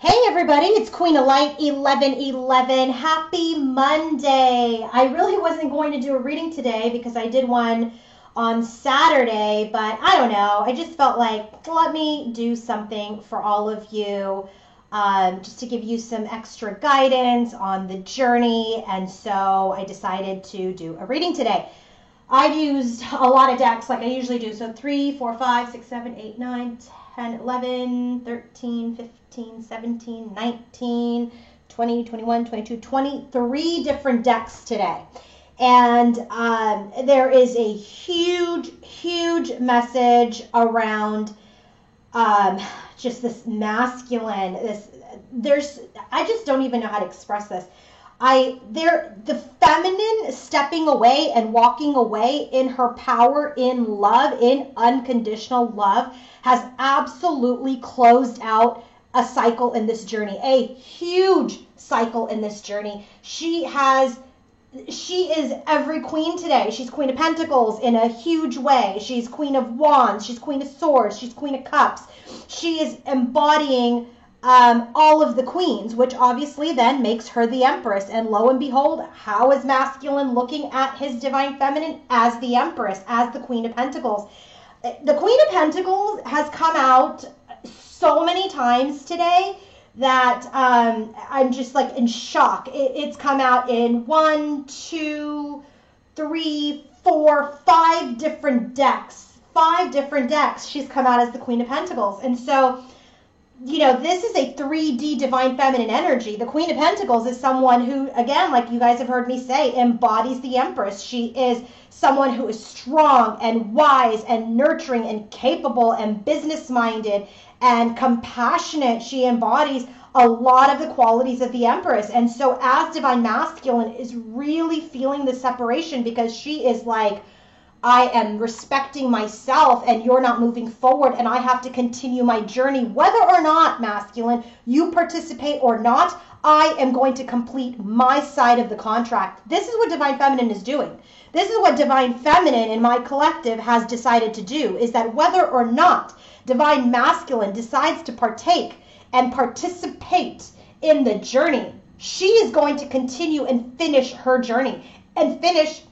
Hey everybody, it's Queen of Light 1111. Happy Monday. I really wasn't going to do a reading today because I did one on Saturday, but I don't know. I just felt like let me do something for all of you, just to give you some extra guidance on the journey. And so I decided to do a reading today. I used a lot of decks like I usually do. So 3, 4, 5, 6, 7, 8, 9, 10, 11, 13, 15, 17, 19, 20, 21, 22, 23 different decks today. And there is a huge message around just this masculine, I just don't even know how to express this. The feminine stepping away and walking away in her power, in love, in unconditional love, has absolutely closed out a cycle in this journey, a huge cycle in this journey. She is every queen today. She's Queen of Pentacles in a huge way. She's Queen of Wands. She's Queen of Swords. She's Queen of Cups. She is embodying all of the queens, which obviously then makes her the Empress. And lo and behold, how is masculine looking at his divine feminine? As the Empress, as the Queen of Pentacles. The Queen of Pentacles has come out so many times today that I'm just like in shock. It's come out in 1, 2, 3, 4, 5 different decks. 5 different decks she's come out as the Queen of Pentacles. And so, you know, this is a 3D divine feminine energy. The Queen of Pentacles is someone who, again, like you guys have heard me say, embodies the Empress. She is someone who is strong and wise and nurturing and capable and business-minded and compassionate. She embodies a lot of the qualities of the Empress. And so as divine masculine is really feeling the separation, because she is like, I am respecting myself and you're not moving forward, and I have to continue my journey. Whether or not, masculine, you participate or not, I am going to complete my side of the contract. This is what divine feminine is doing. This is what divine feminine in my collective has decided to do, is that whether or not divine masculine decides to partake and participate in the journey, she is going to continue and finish her journey and finish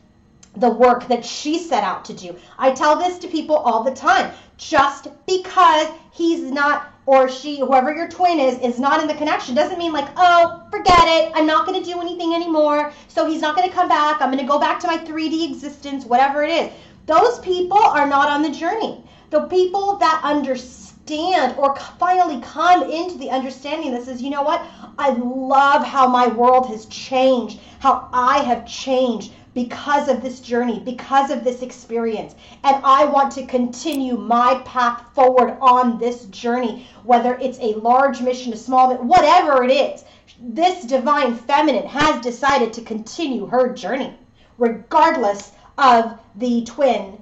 the work that she set out to do. I tell this to people all the time. Just because he's not, or she, whoever your twin is not in the connection, doesn't mean like, oh, forget it, I'm not going to do anything anymore, so he's not going to come back, I'm going to go back to my 3D existence, whatever it is. Those people are not on the journey. The people that understand or finally come into the understanding that says, you know what, I love how my world has changed, how I have changed because of this journey, because of this experience. And I want to continue my path forward on this journey, whether it's a large mission, a small mission, whatever it is. This divine feminine has decided to continue her journey, regardless of the twin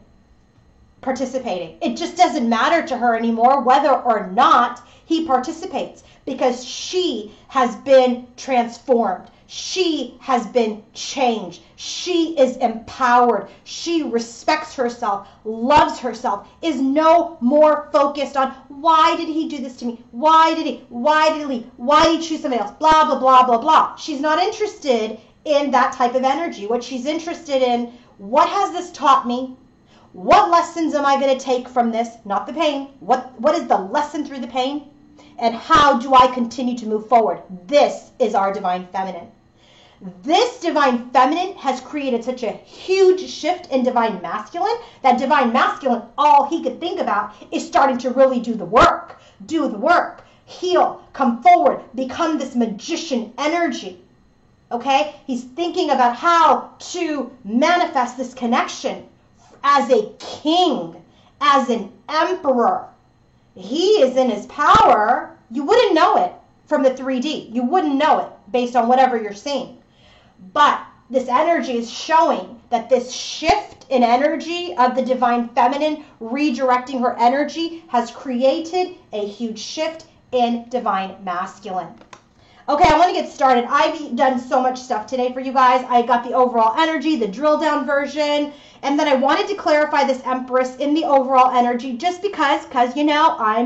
participating. It just doesn't matter to her anymore whether or not he participates, because she has been transformed. She has been changed. She is empowered. She respects herself, loves herself, is no more focused on why did he do this to me? Why did he leave? Why did he choose somebody else? Blah, blah, blah, blah, blah. She's not interested in that type of energy. What she's interested in, what has this taught me? What lessons am I going to take from this? Not the pain. What is the lesson through the pain? And how do I continue to move forward? This is our divine feminine. This divine feminine has created such a huge shift in divine masculine that divine masculine, all he could think about is starting to really do the work, heal, come forward, become this magician energy. Okay? He's thinking about how to manifest this connection as a king, as an emperor. He is in his power. You wouldn't know it from the 3D. You wouldn't know it based on whatever you're seeing. But this energy is showing that this shift in energy of the divine feminine redirecting her energy has created a huge shift in divine masculine. Okay, I want to get started. I've done so much stuff today for you guys. I got the overall energy, the drill down version, and then I wanted to clarify this Empress in the overall energy just because you know, I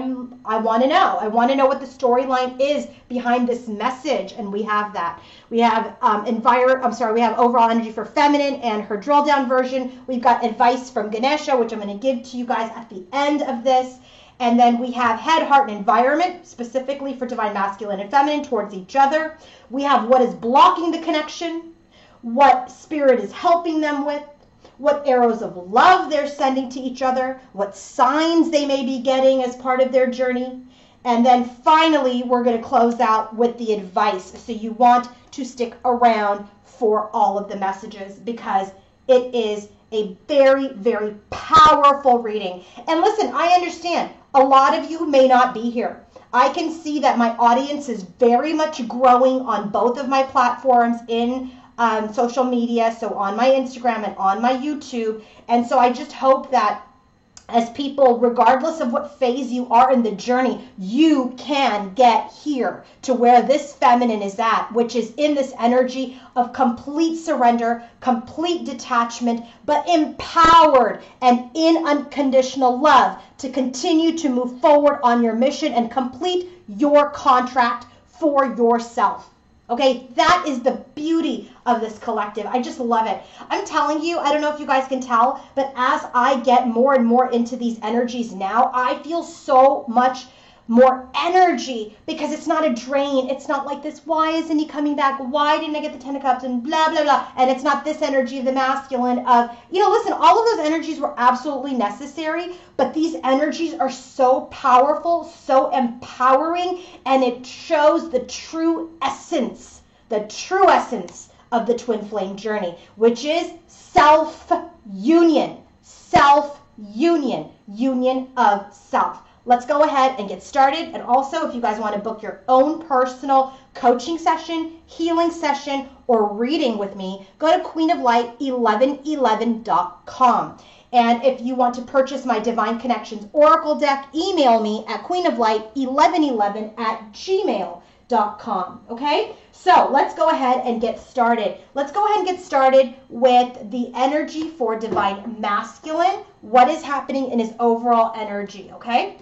want to know. I want to know what the storyline is behind this message, and we have that. We have we have overall energy for feminine and her drill down version. We've got advice from Ganesha, which I'm going to give to you guys at the end of this. And then we have head, heart, and environment, specifically for divine masculine and feminine towards each other. We have what is blocking the connection, what spirit is helping them with, what arrows of love they're sending to each other, what signs they may be getting as part of their journey. And then finally, we're going to close out with the advice. So you want to stick around for all of the messages because it is a very, very powerful reading. And listen, I understand a lot of you may not be here. I can see that my audience is very much growing on both of my platforms in social media, so on my Instagram and on my YouTube. And so I just hope that as people, regardless of what phase you are in the journey, you can get here to where this feminine is at, which is in this energy of complete surrender, complete detachment, but empowered and in unconditional love to continue to move forward on your mission and complete your contract for yourself. Okay, that is the beauty of this collective. I just love it. I'm telling you, I don't know if you guys can tell, but as I get more and more into these energies now, I feel so much more energy because it's not a drain. It's not like this, why isn't he coming back? Why didn't I get the Ten of Cups and blah, blah, blah. And it's not this energy of the masculine of, listen, all of those energies were absolutely necessary, but these energies are so powerful, so empowering, and it shows the true essence of the twin flame journey, which is self-union, union of self. Let's go ahead and get started. And also, if you guys want to book your own personal coaching session, healing session, or reading with me, go to queenoflight1111.com. And if you want to purchase my Divine Connections Oracle deck, email me at queenoflight1111@gmail.com. Okay? So let's go ahead and get started. Let's go ahead and get started with the energy for Divine Masculine. What is happening in his overall energy, okay?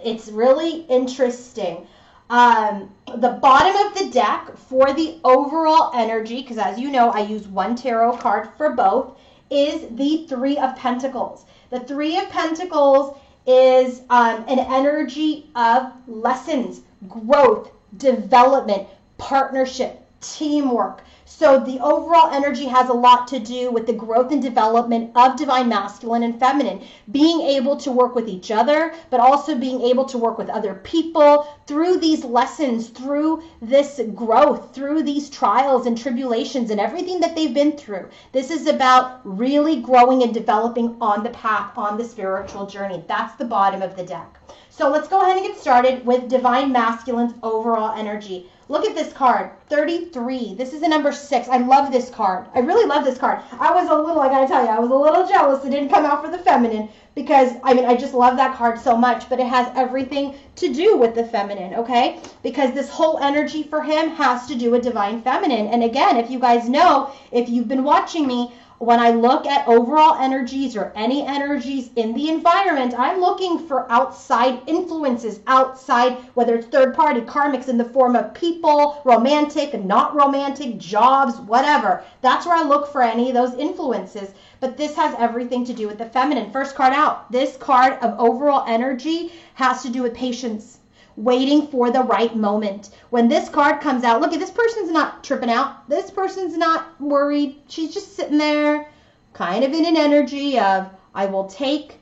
It's really interesting. The bottom of the deck for the overall energy, because as you know, I use one tarot card for both, is the Three of Pentacles. The Three of Pentacles is an energy of lessons, growth, development, partnership, teamwork. So the overall energy has a lot to do with the growth and development of divine masculine and feminine, being able to work with each other, but also being able to work with other people through these lessons, through this growth, through these trials and tribulations and everything that they've been through. This is about really growing and developing on the path, on the spiritual journey. That's the bottom of the deck. So let's go ahead and get started with divine masculine's overall energy. Look at this card, 33. This is a number 6. I love this card. I really love this card. I gotta tell you, I was a little jealous it didn't come out for the feminine because, I just love that card so much, but it has everything to do with the feminine, okay? Because this whole energy for him has to do with divine feminine. And again, if you guys know, if you've been watching me, when I look at overall energies or any energies in the environment, I'm looking for outside influences, outside, whether it's third party, karmics in the form of people, romantic, not romantic, jobs, whatever. That's where I look for any of those influences. But this has everything to do with the feminine. First card out. This card of overall energy has to do with patience. Waiting for the right moment. When this card comes out, look at this person's not tripping out. This person's not worried. She's just sitting there kind of in an energy of, I will take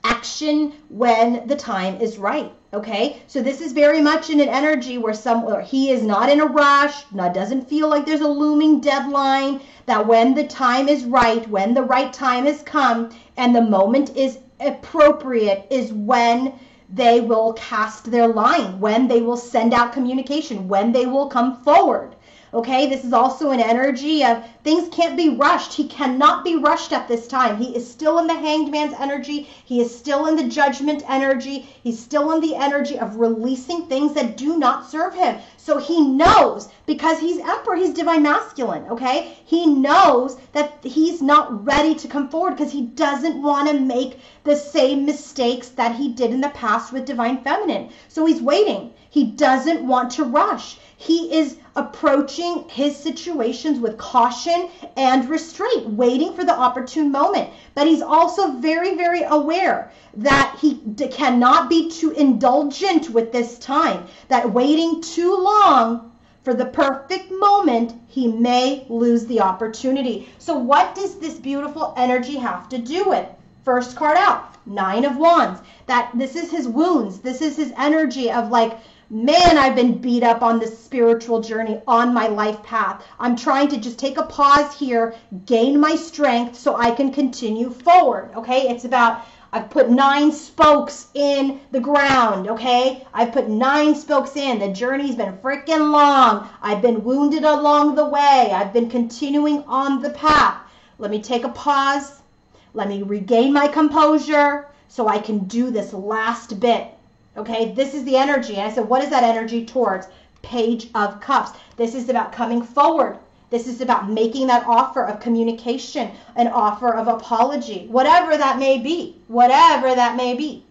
action when the time is right. Okay, so this is very much in an energy where he is not in a rush, doesn't feel like there's a looming deadline, that when the time is right, when the right time has come and the moment is appropriate is when they will cast their line, when they will send out communication, when they will come forward. Okay, this is also an energy of things can't be rushed. He cannot be rushed at this time. He is still in the Hanged Man's energy. He is still in the Judgment energy. He's still in the energy of releasing things that do not serve him. So he knows, because he's Emperor, he's Divine Masculine, okay? He knows that he's not ready to come forward because he doesn't want to make the same mistakes that he did in the past with Divine Feminine. So he's waiting. He doesn't want to rush. He is approaching his situations with caution and restraint, waiting for the opportune moment. But he's also very, very aware that he cannot be too indulgent with this time, that waiting too long for the perfect moment, he may lose the opportunity. So what does this beautiful energy have to do with? First card out, Nine of Wands. That this is his wounds. This is his energy of like, man, I've been beat up on this spiritual journey, on my life path. I'm trying to just take a pause here, gain my strength so I can continue forward, okay? It's about, I've put 9 spokes in the ground, okay? I've put 9 spokes in. The journey's been freaking long. I've been wounded along the way. I've been continuing on the path. Let me take a pause. Let me regain my composure so I can do this last bit. Okay, this is the energy. And I said, what is that energy towards? Page of Cups. This is about coming forward. This is about making that offer of communication, an offer of apology, whatever that may be,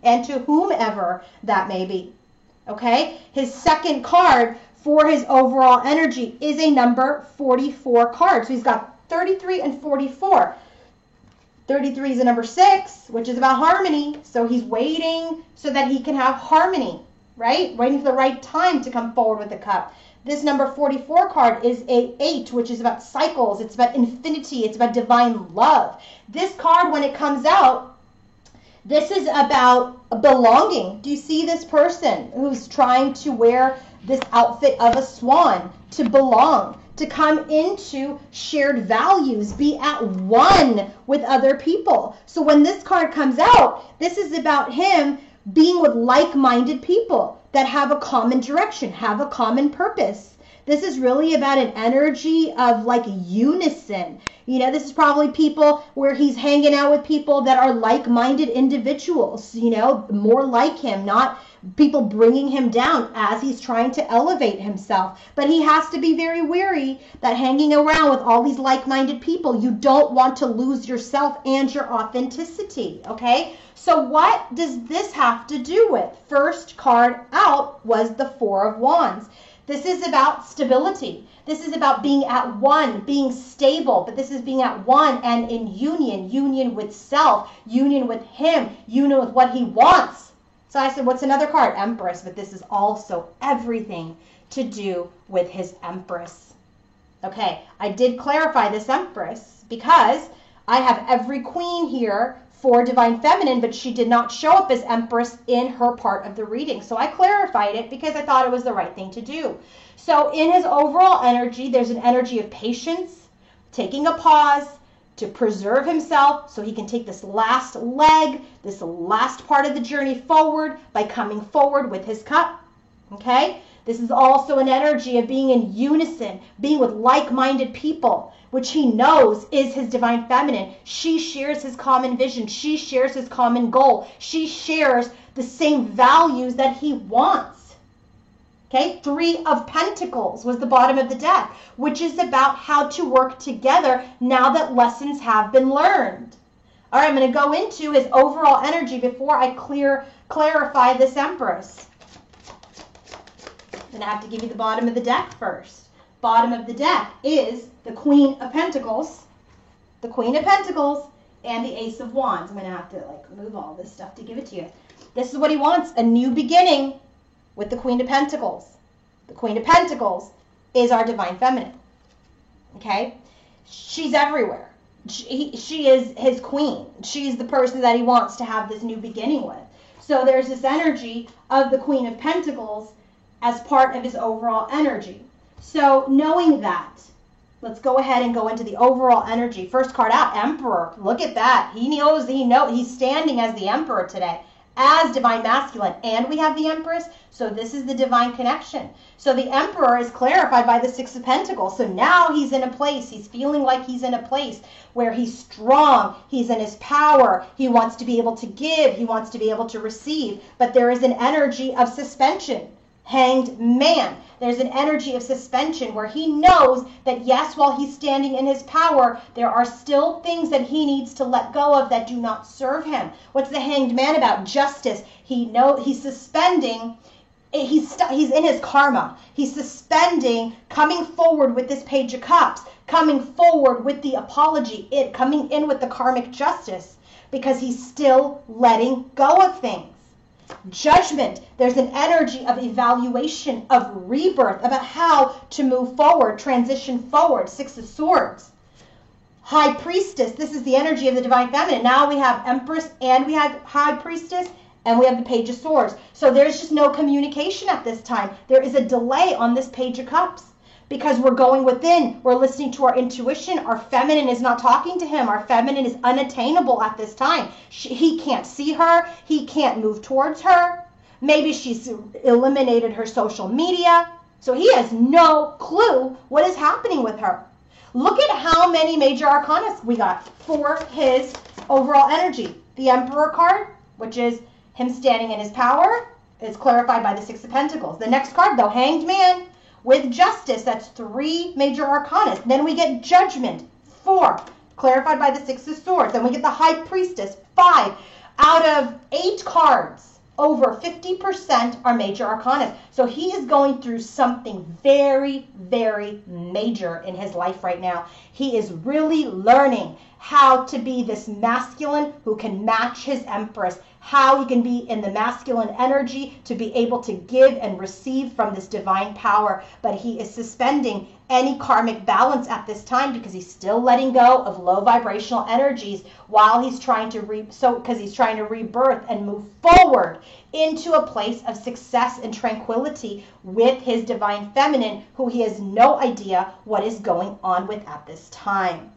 and to whomever that may be. Okay, his second card for his overall energy is a number 44 card. So he's got 33 and 44. 33 is a number 6, which is about harmony. So he's waiting so that he can have harmony, right? Waiting for the right time to come forward with the cup. This number 44 card is a 8, which is about cycles. It's about infinity. It's about divine love. This card, when it comes out, this is about belonging. Do you see this person who's trying to wear this outfit of a swan to belong? To come into shared values, be at one with other people. So when this card comes out, this is about him being with like-minded people that have a common direction, have a common purpose. This is really about an energy of like unison. You know, this is probably people where he's hanging out with people that are like-minded individuals, you know, more like him, not people bringing him down as he's trying to elevate himself. But he has to be very wary that hanging around with all these like-minded people, you don't want to lose yourself and your authenticity, okay? So what does this have to do with? First card out was the Four of Wands. This is about stability. This is about being at one, being stable, but this is being at one and in union, union with self, union with him, union with what he wants. So I said, what's another card? Empress, but this is also everything to do with his Empress. Okay, I did clarify this Empress because I have every queen here for Divine Feminine, but she did not show up as Empress in her part of the reading. So I clarified it because I thought it was the right thing to do. So in his overall energy, there's an energy of patience, taking a pause to preserve himself so he can take this last leg, this last part of the journey forward by coming forward with his cup. Okay? This is also an energy of being in unison, being with like-minded people, which he knows is his Divine Feminine. She shares his common vision. She shares his common goal. She shares the same values that he wants. Okay, 3 of Pentacles was the bottom of the deck, which is about how to work together now that lessons have been learned. All right, I'm going to go into his overall energy before I clarify this Empress. I'm going to have to give you the bottom of the deck first. Bottom of the deck is the Queen of Pentacles, the Queen of Pentacles, and the Ace of Wands. I'm going to have to like move all this stuff to give it to you. This is what he wants, a new beginning with the Queen of Pentacles. The Queen of Pentacles is our Divine Feminine. Okay? She's everywhere. She is his queen. She's the person that he wants to have this new beginning with. So there's this energy of the Queen of Pentacles as part of his overall energy. So knowing that, let's go ahead and go into the overall energy. First card out, Emperor. Look at that. He knows he's standing as the Emperor today. as divine masculine, and we have the Empress. So this is the divine connection. So the Emperor is clarified by the Six of Pentacles. So now he's in a place, he's feeling like he's in a place where he's strong, he's in his power, he wants to be able to give, he wants to be able to receive, but there is an energy of suspension. Hanged Man. There's an energy of suspension where he knows that yes, while he's standing in his power, there are still things that he needs to let go of that do not serve him. What's the Hanged Man about? Justice. He's suspending. He's in his karma. He's suspending, coming forward with this Page of Cups, coming forward with the apology, coming in with the karmic justice, because he's still letting go of things. Judgment. There's an energy of evaluation, of rebirth, about how to move forward, transition forward. Six of Swords. High Priestess. This is the energy of the divine feminine. Now we have Empress and we have High Priestess and we have the Page of Swords. So there's just no communication at this time. There is a delay on this Page of Cups because we're going within. We're listening to our intuition. Our feminine is not talking to him. Our feminine is unattainable at this time. He can't see her. He can't move towards her. Maybe she's eliminated her social media. So he has no clue what is happening with her. Look at how many major arcana we got for his overall energy. The Emperor card, which is him standing in his power, is clarified by the Six of Pentacles. The next card, though, Hanged Man. With Justice, that's 3 major arcana. Then we get Judgment, 4, clarified by the Six of Swords. Then we get the High Priestess, 5. Out of 8 cards, over 50% are major arcana. So he is going through something very, very major in his life right now. He is really learning how to be this masculine who can match his Empress, how he can be in the masculine energy to be able to give and receive from this divine power. But he is suspending any karmic balance at this time because he's still letting go of low vibrational energies while he's trying to rebirth and move forward into a place of success and tranquility with his divine feminine, who he has no idea what is going on with at this time.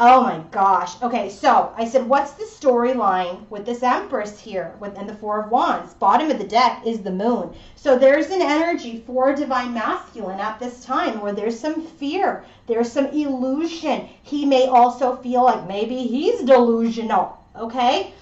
Oh my gosh. Okay, so I said, what's the storyline with this Empress here within the Four of Wands? Bottom of the deck is the Moon. So there's an energy for divine masculine at this time where there's some fear, there's some illusion. He may also feel like maybe he's delusional, okay?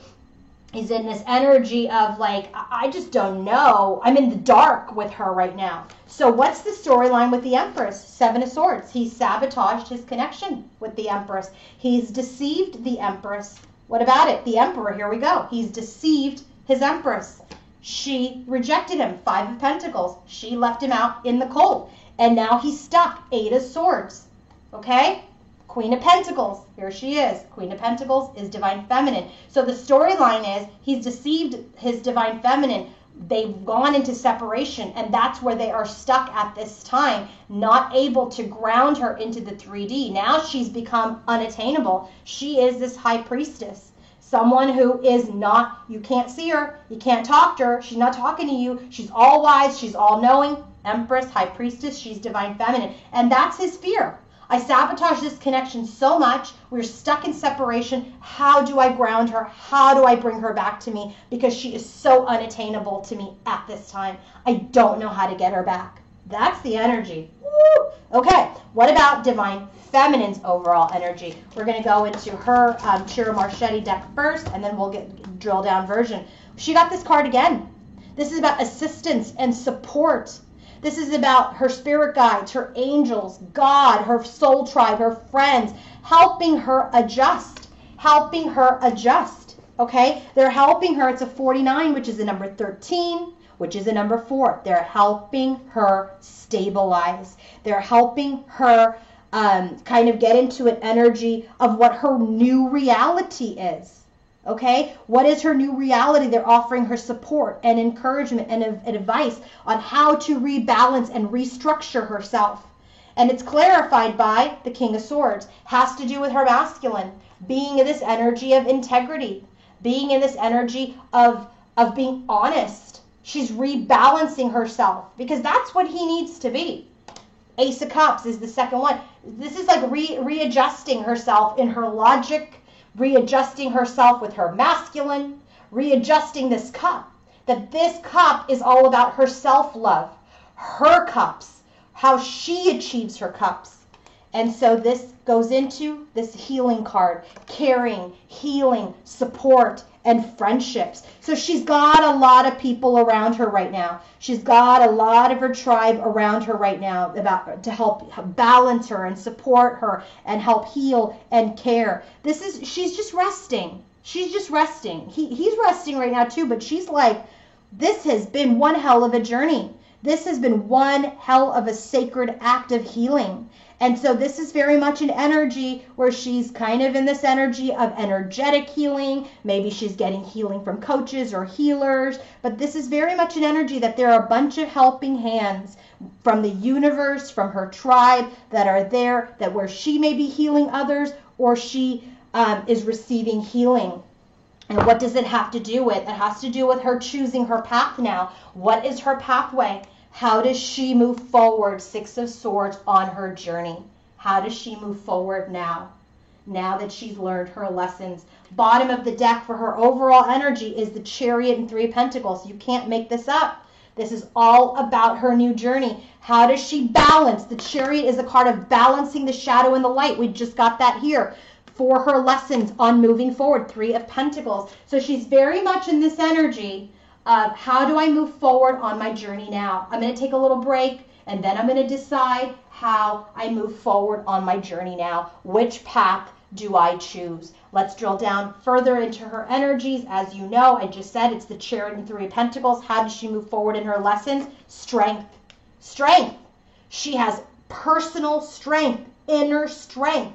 He's in this energy of like, I just don't know. I'm in the dark with her right now. So what's the storyline with the Empress? 7 of Swords. He sabotaged his connection with the Empress. He's deceived the Empress. What about it? The Emperor, here we go. He's deceived his Empress. She rejected him. 5 of Pentacles. She left him out in the cold. And now he's stuck. 8 of Swords. Okay? Queen of Pentacles, here she is. Queen of Pentacles is divine feminine. So the storyline is he's deceived his divine feminine. They've gone into separation, and that's where they are stuck at this time, not able to ground her into the 3D. Now she's become unattainable. She is this High Priestess, someone who is not, you can't see her, you can't talk to her, she's not talking to you, she's all wise, she's all knowing. Empress, High Priestess, she's divine feminine, and that's his fear. I sabotage this connection so much. We're stuck in separation. How do I ground her? How do I bring her back to me? Because she is so unattainable to me at this time. I don't know how to get her back. That's the energy. Woo! Okay, what about divine feminine's overall energy? We're going to go into her Chiro Marchetti deck first, and then we'll get drill down version. She got this card again. This is about assistance and support. This is about her spirit guides, her angels, God, her soul tribe, her friends, helping her adjust, okay? They're helping her. It's a 49, which is the number 13, which is the number 4. They're helping her stabilize. They're helping her kind of get into an energy of what her new reality is. Okay, what is her new reality? They're offering her support and encouragement and advice on how to rebalance and restructure herself. And it's clarified by the King of Swords. Has to do with her masculine, being in this energy of integrity, being in this energy of being honest. She's rebalancing herself because that's what he needs to be. Ace of Cups is the second one. This is like readjusting herself in her logic, readjusting herself with her masculine, readjusting this cup. That this cup is all about her self-love, her cups, how she achieves her cups. And so this goes into this healing card, caring, healing, support, and friendships. So she's got a lot of people around her right now. She's got a lot of her tribe around her right now to help balance her and support her and help heal and care. She's just resting. She's just resting. He's resting right now too, but she's like, this has been one hell of a journey. This has been one hell of a sacred act of healing. And so this is very much an energy where she's kind of in this energy of energetic healing. Maybe she's getting healing from coaches or healers. But this is very much an energy that there are a bunch of helping hands from the universe, from her tribe that are there, that where she may be healing others or she is receiving healing. And what does it have to do with? It has to do with her choosing her path now. What is her pathway? How does she move forward? Six of Swords on her journey. How does she move forward now? Now that she's learned her lessons. Bottom of the deck for her overall energy is the Chariot and Three of Pentacles. You can't make this up. This is all about her new journey. How does she balance? The Chariot is a card of balancing the shadow and the light. We just got that here. For her lessons on moving forward. Three of Pentacles. So she's very much in this energy of how do I move forward on my journey now? I'm going to take a little break and then I'm going to decide how I move forward on my journey now. Which path do I choose? Let's drill down further into her energies. As you know, I just said it's the Chariot and Three of Pentacles. How does she move forward in her lessons? Strength. Strength. She has personal strength, inner strength.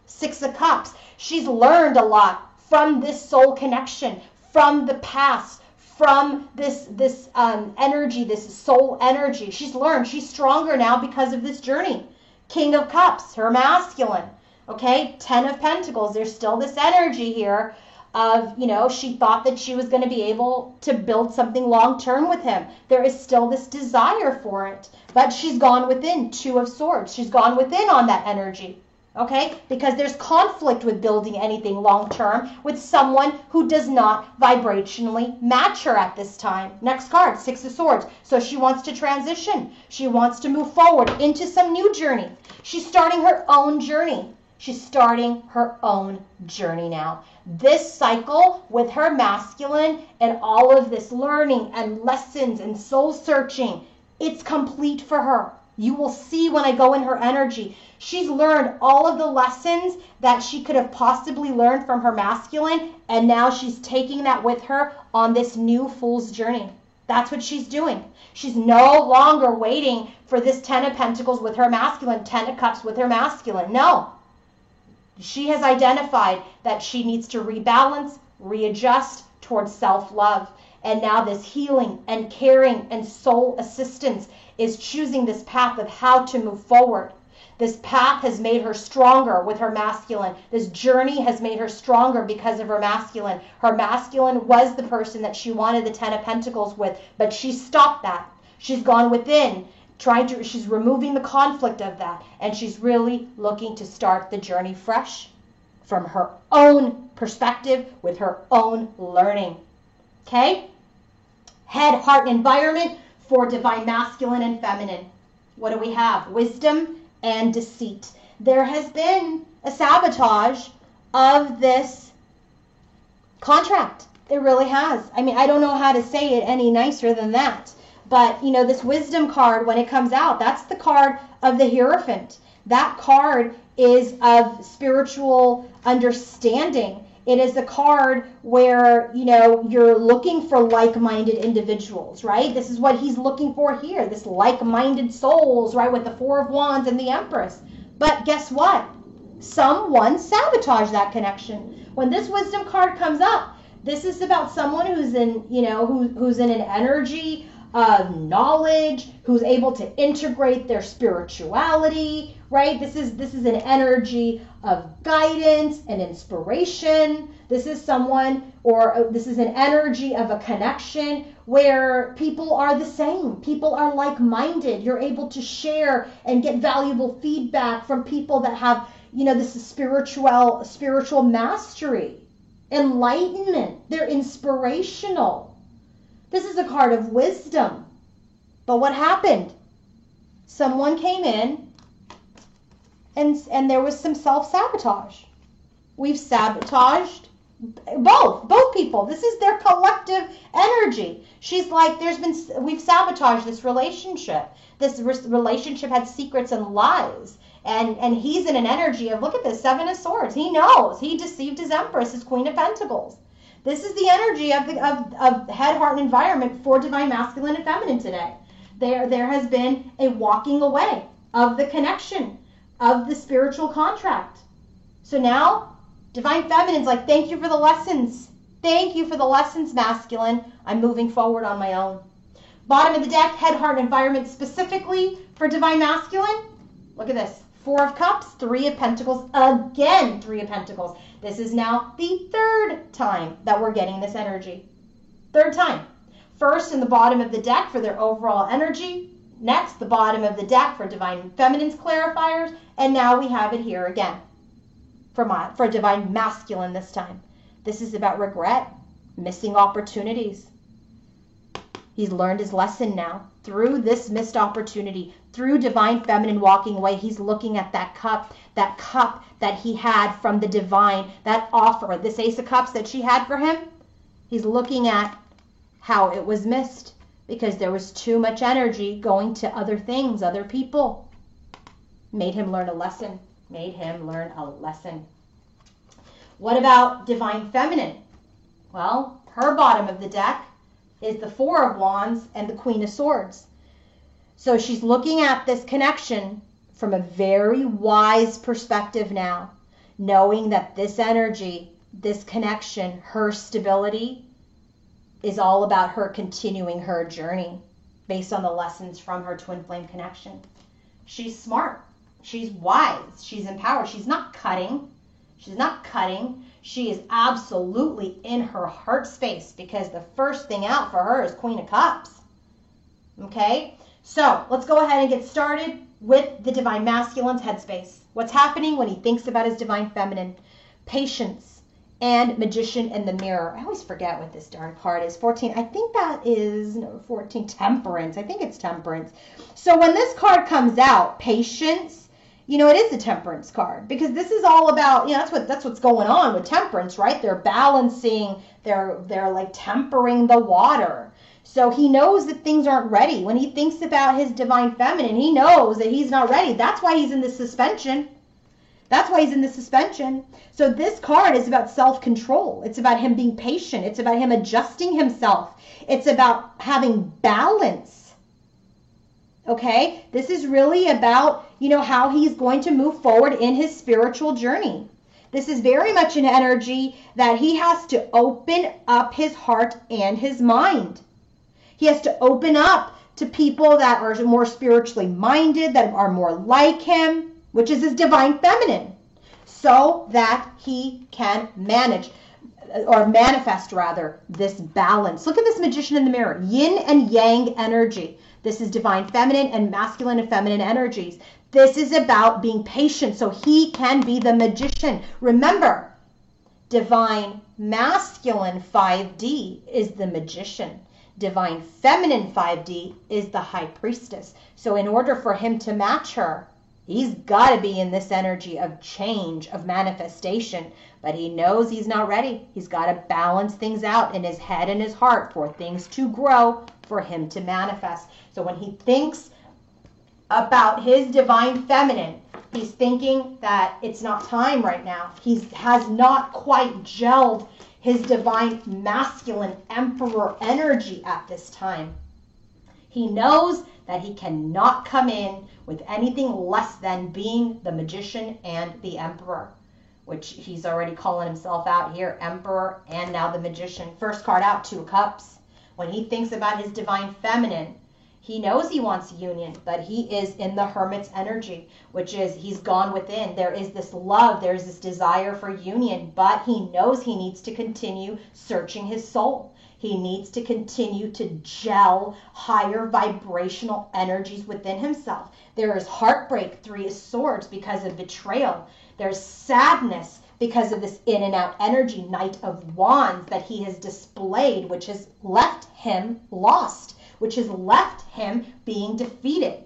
Six of Cups. She's learned a lot from this soul connection, from the past, from this energy, this soul energy. She's learned. She's stronger now because of this journey. King of Cups, her masculine. Okay, Ten of Pentacles. There's still this energy here of, she thought that she was going to be able to build something long-term with him. There is still this desire for it, but she's gone within. Two of Swords. She's gone within on that energy. Okay, because there's conflict with building anything long-term with someone who does not vibrationally match her at this time. Next card, Six of Swords. So she wants to transition. She wants to move forward into some new journey. She's starting her own journey. She's starting her own journey now. This cycle with her masculine and all of this learning and lessons and soul searching, it's complete for her. You will see when I go in her energy. She's learned all of the lessons that she could have possibly learned from her masculine, and now she's taking that with her on this new Fool's journey. That's what she's doing. She's no longer waiting for this Ten of Pentacles with her masculine, Ten of Cups with her masculine. No. She has identified that she needs to rebalance, readjust towards self-love. And now this healing and caring and soul assistance is choosing this path of how to move forward. This path has made her stronger with her masculine. This journey has made her stronger because of her masculine. Her masculine was the person that she wanted the Ten of Pentacles with, but she stopped that. She's gone within, she's removing the conflict of that, and she's really looking to start the journey fresh from her own perspective with her own learning. Okay? Head, heart, and environment for divine masculine and feminine. What do we have? Wisdom and deceit. There has been a sabotage of this contract. It really has. I mean, I don't know how to say it any nicer than that. But, this wisdom card, when it comes out, that's the card of the Hierophant. That card is of spiritual understanding. It is a card where, you're looking for like-minded individuals, right? This is what he's looking for here, this like-minded souls, right, with the Four of Wands and the Empress. But guess what? Someone sabotaged that connection. When this wisdom card comes up, this is about someone who's in, who's in an energy of knowledge, who's able to integrate their spirituality, right? This is an energy of guidance and inspiration. This is someone, or this is an energy of a connection where people are the same. People are like-minded. You're able to share and get valuable feedback from people that have, this is spiritual mastery. enlightenment. They're inspirational. This is a card of wisdom. But what happened? Someone came in and there was some self-sabotage. We've sabotaged both people. This is their collective energy. She's like, we've sabotaged this relationship. This relationship had secrets and lies. And he's in an energy of, look at this, Seven of Swords. He knows. He deceived his Empress, his Queen of Pentacles. This is the energy of head, heart, and environment for Divine Masculine and Feminine today. There has been a walking away of the connection, of the spiritual contract. So now, Divine Feminine's like, thank you for the lessons. Thank you for the lessons, Masculine. I'm moving forward on my own. Bottom of the deck, head, heart, and environment specifically for Divine Masculine. Look at this. Four of Cups, Three of Pentacles, again, Three of Pentacles. This is now the third time that we're getting this energy. Third time. First in the bottom of the deck for their overall energy. Next, the bottom of the deck for Divine Feminine's clarifiers. And now we have it here again for Divine Masculine this time. This is about regret, missing opportunities. He's learned his lesson now. Through this missed opportunity, through Divine Feminine walking away, he's looking at that cup that he had from the divine, that offer, this Ace of Cups that she had for him. He's looking at how it was missed because there was too much energy going to other things, other people. Made him learn a lesson. Made him learn a lesson. What about Divine Feminine? Well, her bottom of the deck is the Four of Wands and the Queen of Swords. So she's looking at this connection from a very wise perspective now, knowing that this energy, this connection, her stability is all about her continuing her journey based on the lessons from her twin flame connection. She's smart. She's wise. She's empowered. She's not cutting. She's not cutting. She is absolutely in her heart space because the first thing out for her is Queen of Cups. Okay? So let's go ahead and get started with the Divine Masculine's headspace. What's happening when he thinks about his Divine Feminine? Patience and Magician in the Mirror. I always forget what this darn card is. 14. I think that is no 14. Temperance. I think it's Temperance. So when this card comes out, patience, you know, it is a Temperance card because this is all about, you know, that's what's going on with Temperance, right? They're balancing, they're like tempering the water. So he knows that things aren't ready. When he thinks about his Divine Feminine, he knows that he's not ready. That's why he's in the suspension. That's why he's in the suspension. So this card is about self-control. It's about him being patient. It's about him adjusting himself. It's about having balance. Okay? This is really about, you know, how he's going to move forward in his spiritual journey. This is very much an energy that he has to open up his heart and his mind. He has to open up to people that are more spiritually minded, that are more like him, which is his Divine Feminine, so that he can manage, or manifest rather, this balance. Look at this Magician in the Mirror, yin and yang energy. This is Divine Feminine and Masculine and Feminine energies. This is about being patient so he can be the magician. Remember, Divine Masculine 5D is the magician. Divine Feminine 5D is the High Priestess. So in order for him to match her, he's got to be in this energy of change, of manifestation. But he knows he's not ready. He's got to balance things out in his head and his heart for things to grow, for him to manifest. So when he thinks about his Divine Feminine, he's thinking that it's not time right now. He has not quite gelled his Divine Masculine Emperor energy at this time. He knows that he cannot come in with anything less than being the Magician and the Emperor, which he's already calling himself out here, Emperor and now the Magician. First card out, Two of Cups. When he thinks about his Divine Feminine, he knows he wants union, but he is in the Hermit's energy, which is he's gone within. There is this love, there's this desire for union, but he knows he needs to continue searching his soul. He needs to continue to gel higher vibrational energies within himself. There is heartbreak, Three of Swords, because of betrayal. There's sadness because of this in and out energy, Knight of Wands, that he has displayed, which has left him lost, which has left him being defeated,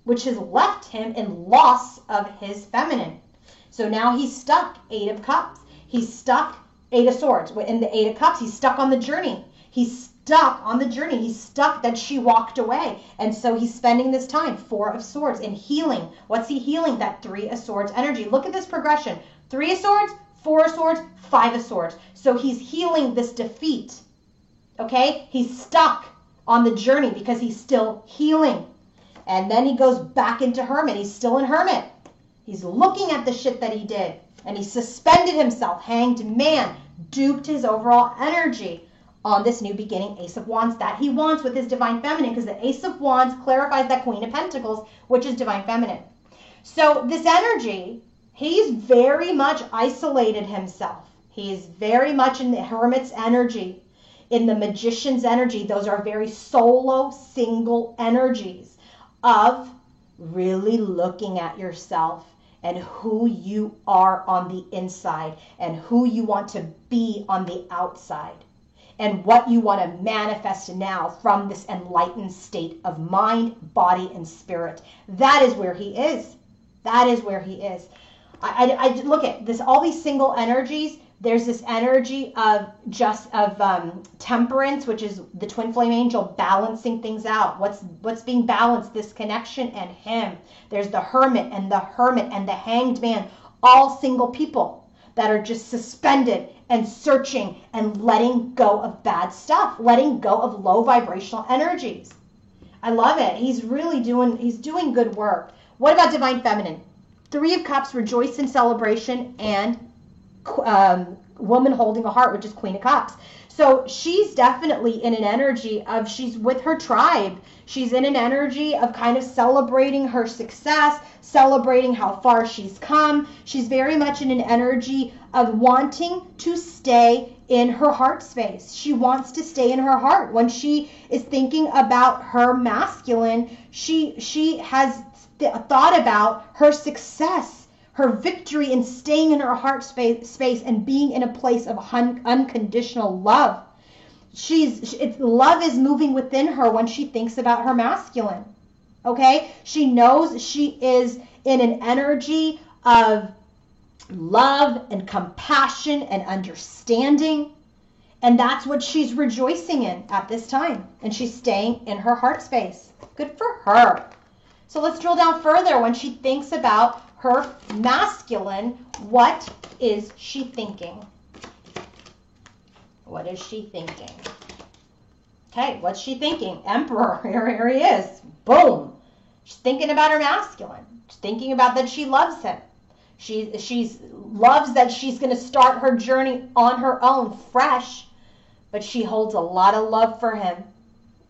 which has left him in loss of his feminine. So now he's stuck, Eight of Cups. He's stuck, Eight of Swords. In the Eight of Cups, he's stuck on the journey. He's stuck on the journey. He's stuck that she walked away. And so he's spending this time, Four of Swords, in healing. What's he healing? That Three of Swords energy. Look at this progression. Three of Swords, Four of Swords, Five of Swords. So he's healing this defeat. Okay? He's stuck on the journey because he's still healing. And then he goes back into Hermit. He's still in Hermit. He's looking at the shit that he did. And he suspended himself, Hanged Man, duped his overall energy on this new beginning, Ace of Wands, that he wants with his Divine Feminine, because the Ace of Wands clarifies that Queen of Pentacles, which is Divine Feminine. So this energy, he's very much isolated himself. He's very much in the Hermit's energy, in the Magician's energy. Those are very solo, single energies of really looking at yourself and who you are on the inside and who you want to be on the outside and what you want to manifest now from this enlightened state of mind, body, and spirit. That is where he is. That is where he is. I look at this, all these single energies. There's this energy of temperance, which is the twin flame angel balancing things out. What's being balanced? This connection and him. There's the Hermit and the Hanged Man, all single people that are just suspended and searching and letting go of bad stuff, letting go of low vibrational energies. I love it. He's doing good work. What about Divine Feminine? Three of Cups, rejoice in celebration, and woman holding a heart, which is Queen of Cups. So she's definitely in an energy of, she's with her tribe. She's in an energy of kind of celebrating her success, celebrating how far she's come. She's very much in an energy of wanting to stay in her heart space. She wants to stay in her heart. When she is thinking about her masculine, she has thought about her success, her victory in staying in her heart space and being in a place of unconditional love. Love is moving within her when she thinks about her masculine. Okay? She knows she is in an energy of love and compassion and understanding. And that's what she's rejoicing in at this time. And she's staying in her heart space. Good for her. So let's drill down further. When she thinks about her masculine, what is she thinking? What is she thinking? Okay, what's she thinking? Emperor, here he is. Boom. She's thinking about her masculine. She's thinking about that she loves him. She loves that she's going to start her journey on her own, fresh, but she holds a lot of love for him.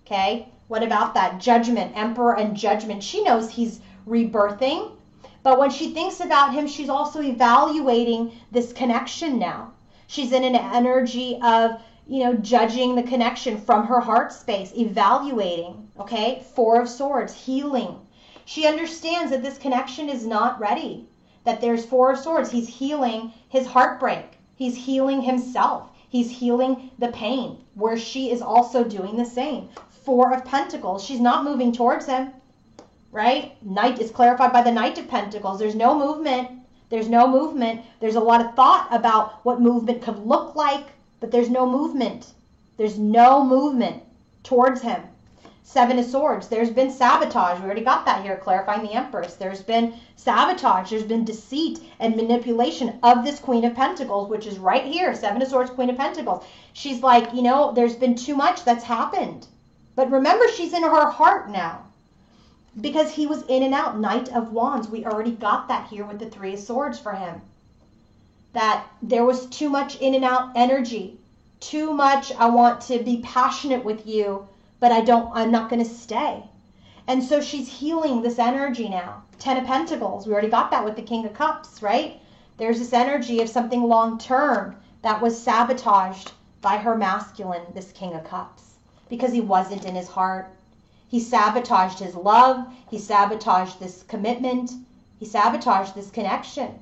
Okay? What about that? Judgment, Emperor and Judgment. She knows he's rebirthing, but when she thinks about him, she's also evaluating this connection now. She's in an energy of, judging the connection from her heart space, evaluating, okay? Four of Swords, healing. She understands that this connection is not ready, that there's Four of Swords. He's healing his heartbreak. He's healing himself. He's healing the pain, where she is also doing the same. Four of Pentacles. She's not moving towards him, right? Knight is clarified by the Knight of Pentacles. There's no movement. There's no movement. There's a lot of thought about what movement could look like, but there's no movement. There's no movement towards him. Seven of Swords. There's been sabotage. We already got that here, clarifying the Empress. There's been sabotage. There's been deceit and manipulation of this Queen of Pentacles, which is right here. Seven of Swords, Queen of Pentacles. She's like, there's been too much that's happened. But remember, she's in her heart now, because he was in and out. Knight of Wands. We already got that here with the Three of Swords for him. That there was too much in and out energy. Too much, I want to be passionate with you, but I'm not going to stay. And so she's healing this energy now. Ten of Pentacles. We already got that with the King of Cups, right? There's this energy of something long-term that was sabotaged by her masculine, this King of Cups, because he wasn't in his heart. He sabotaged his love. He sabotaged this commitment. He sabotaged this connection.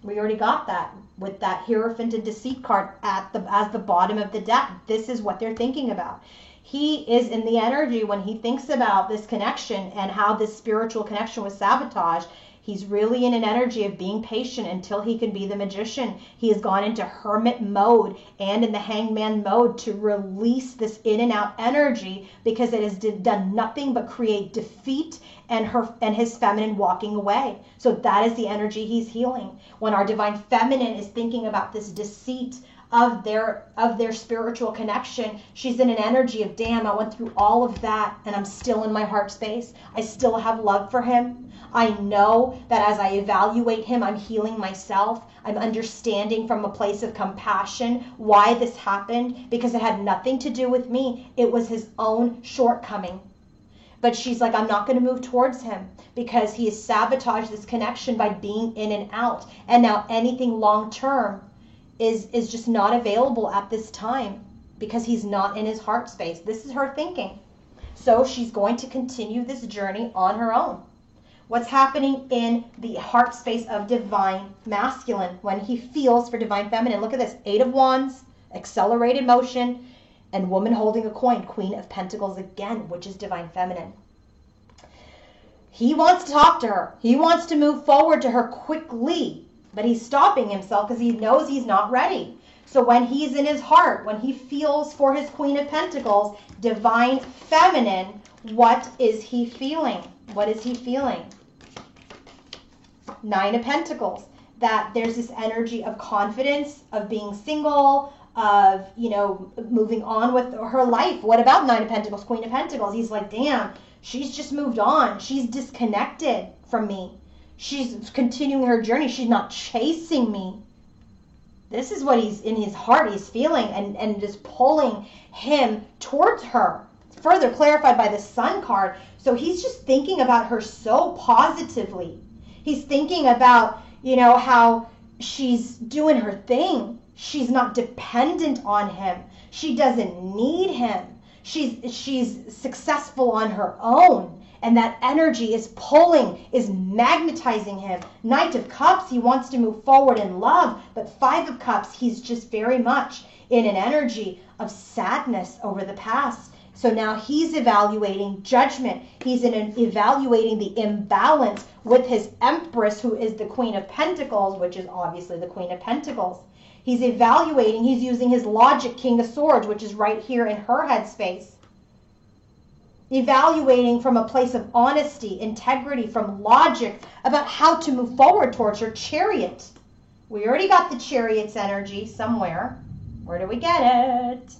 We already got that with that Hierophant and Deceit card as the bottom of the deck. This is what they're thinking about. He is in the energy when he thinks about this connection and how this spiritual connection was sabotaged. He's really in an energy of being patient until he can be the Magician. He has gone into hermit mode and in the hangman mode to release this in and out energy, because it has done nothing but create defeat and his feminine walking away. So that is the energy he's healing. When our divine feminine is thinking about this deceit of their spiritual connection, she's in an energy of, damn, I went through all of that and I'm still in my heart space. I still have love for him. I know that as I evaluate him, I'm healing myself. I'm understanding from a place of compassion why this happened, because it had nothing to do with me. It was his own shortcoming. But she's like, I'm not going to move towards him because he has sabotaged this connection by being in and out. And now anything long term is just not available at this time because he's not in his heart space. This is her thinking. So she's going to continue this journey on her own. What's happening in the heart space of divine masculine when he feels for divine feminine? Look at this. 8 of Wands, accelerated motion, and woman holding a coin, Queen of Pentacles again, which is divine feminine. He wants to talk to her. He wants to move forward to her quickly, but he's stopping himself because he knows he's not ready. So when he's in his heart, when he feels for his Queen of Pentacles, divine feminine, what is he feeling? What is he feeling? 9 of Pentacles. That there's this energy of confidence, of being single, of, moving on with her life. What about 9 of Pentacles, Queen of Pentacles? He's like, damn, she's just moved on. She's disconnected from me. She's continuing her journey. She's not chasing me. This is what he's in his heart, he's feeling, and just pulling him towards her. Further clarified by the Sun card. So he's just thinking about her so positively. He's thinking about, how she's doing her thing. She's not dependent on him. She doesn't need him. She's successful on her own. And that energy is pulling, is magnetizing him. Knight of Cups, he wants to move forward in love. But 5 of Cups, he's just very much in an energy of sadness over the past. So now he's evaluating judgment. He's evaluating the imbalance with his Empress, who is the Queen of Pentacles, which is obviously the Queen of Pentacles. He's evaluating, he's using his logic, King of Swords, which is right here in her headspace. Evaluating from a place of honesty, integrity, from logic about how to move forward towards her Chariot. We already got the Chariot's energy somewhere. Where do we get it?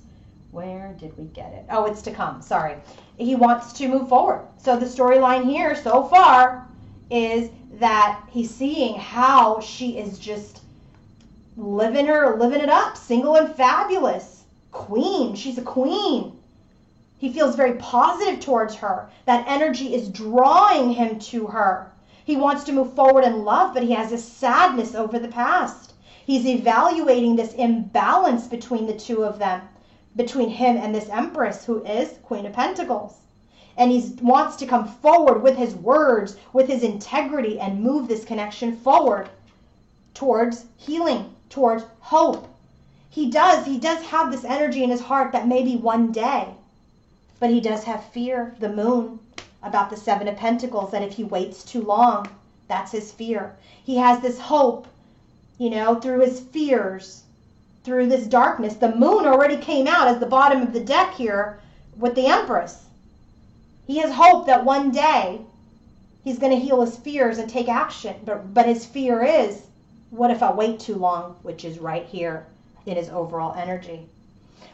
Where did we get it? Oh, it's to come. Sorry. He wants to move forward. So the storyline here so far is that he's seeing how she is just living it up, single and fabulous. Queen. She's a queen. He feels very positive towards her. That energy is drawing him to her. He wants to move forward in love, but he has a sadness over the past. He's evaluating this imbalance between the two of them, between him and this Empress, who is Queen of Pentacles. And he wants to come forward with his words, with his integrity, and move this connection forward towards healing, towards hope. He does have this energy in his heart that maybe one day, but he does have fear, the Moon, about the 7 of Pentacles, that if he waits too long, that's his fear. He has this hope, through his fears, through this darkness. The Moon already came out as the bottom of the deck here with the Empress. He has hope that one day he's going to heal his fears and take action. But his fear is, what if I wait too long? Which is right here in his overall energy.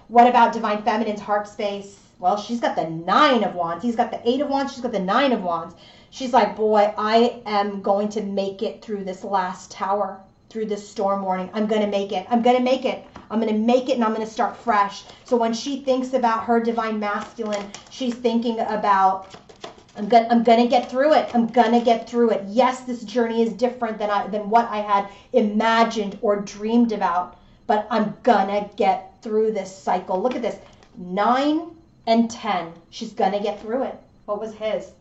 What about Divine Feminine's heart space? Well, she's got the 9 of Wands. He's got the 8 of Wands. She's got the 9 of Wands. She's like, boy, I am going to make it through this last tower, through this storm warning. I'm going to make it. I'm going to make it. I'm going to make it, and I'm going to start fresh. So when she thinks about her divine masculine, she's thinking about, I'm going to get through it. I'm going to get through it. Yes, this journey is different than what I had imagined or dreamed about, but I'm going to get through this cycle. Look at this. 9 and 10. She's going to get through it. What was his?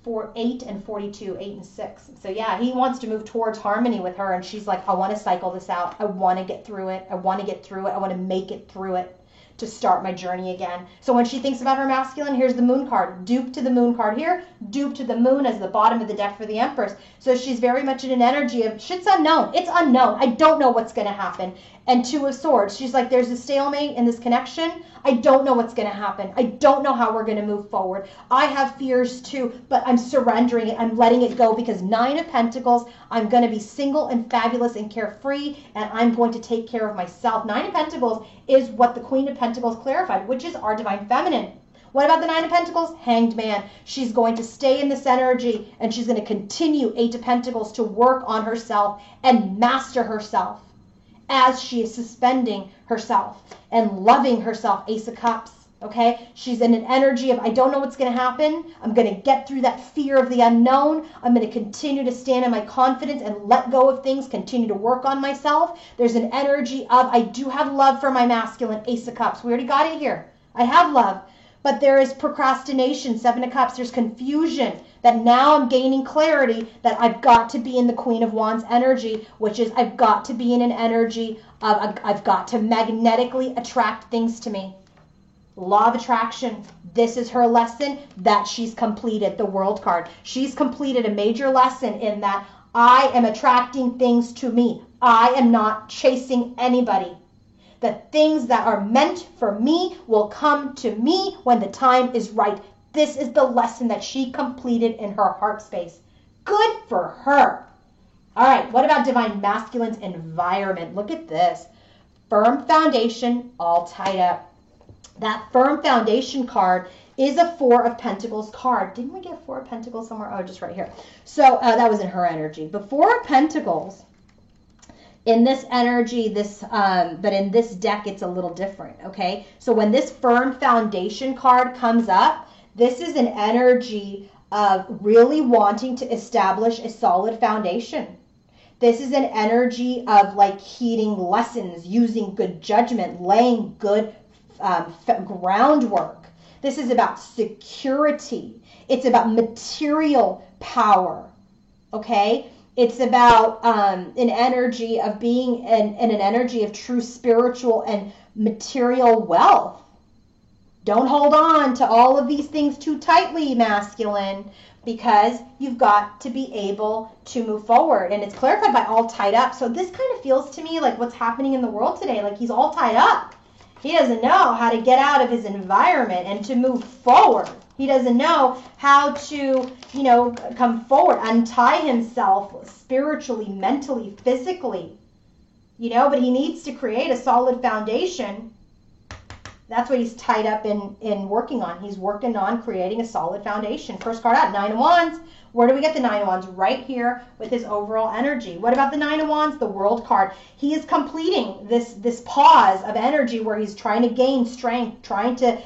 8 and 42, 8 and 6. So yeah, he wants to move towards harmony with her, and she's like, I want to cycle this out. I want to get through it. I want to get through it. I want to make it through it to start my journey again. So when she thinks about her masculine, here's the moon card. Dupe to the moon card here. Dupe to the moon as the bottom of the deck for the Empress. So she's very much in an energy of shit's unknown. It's unknown. I don't know what's going to happen. And Two of Swords. She's like, there's a stalemate in this connection. I don't know what's going to happen. I don't know how we're going to move forward. I have fears too, but I'm surrendering it. I'm letting it go because Nine of Pentacles, I'm going to be single and fabulous and carefree, and I'm going to take care of myself. Nine of Pentacles is what the Queen of Pentacles clarified, which is our divine feminine. What about the Nine of Pentacles? Hanged Man. She's going to stay in this energy, and she's going to continue, Eight of Pentacles, to work on herself and master herself as she is suspending herself and loving herself. Ace of Cups. Okay, she's in an energy of, I don't know what's going to happen. I'm going to get through that fear of the unknown. I'm going to continue to stand in my confidence and let go of things, continue to work on myself. There's an energy of, I do have love for my masculine. Ace of Cups. We already got it here. I have love. But there is procrastination. Seven of Cups. There's confusion. That now I'm gaining clarity that I've got to be in the Queen of Wands energy, which is I've got to be in an energy of I've got to magnetically attract things to me. Law of attraction. This is her lesson that she's completed. The World card. She's completed a major lesson in that I am attracting things to me. I am not chasing anybody. The things that are meant for me will come to me when the time is right. This is the lesson that she completed in her heart space. Good for her. All right, what about divine masculine's environment? Look at this. Firm foundation, all tied up. That firm foundation card is a Four of Pentacles card. Didn't we get Four of Pentacles somewhere? Oh, just right here. So that was in her energy. The Four of Pentacles, in this energy, but in this deck, it's a little different, okay? So when this firm foundation card comes up, this is an energy of really wanting to establish a solid foundation. This is an energy of like heeding lessons, using good judgment, laying good groundwork. This is about security. It's about material power, okay? It's about an energy of being in an energy of true spiritual and material wealth. Don't hold on to all of these things too tightly, masculine, because you've got to be able to move forward. And it's clarified by all tied up. So this kind of feels to me like what's happening in the world today, like he's all tied up. He doesn't know how to get out of his environment and to move forward. He doesn't know how to, come forward, untie himself spiritually, mentally, physically, but he needs to create a solid foundation. That's what he's tied up in working on. He's working on creating a solid foundation. First card out, Nine of Wands. Where do we get the Nine of Wands? Right here with his overall energy. What about the Nine of Wands? The World card. He is completing this pause of energy where he's trying to gain strength, trying to,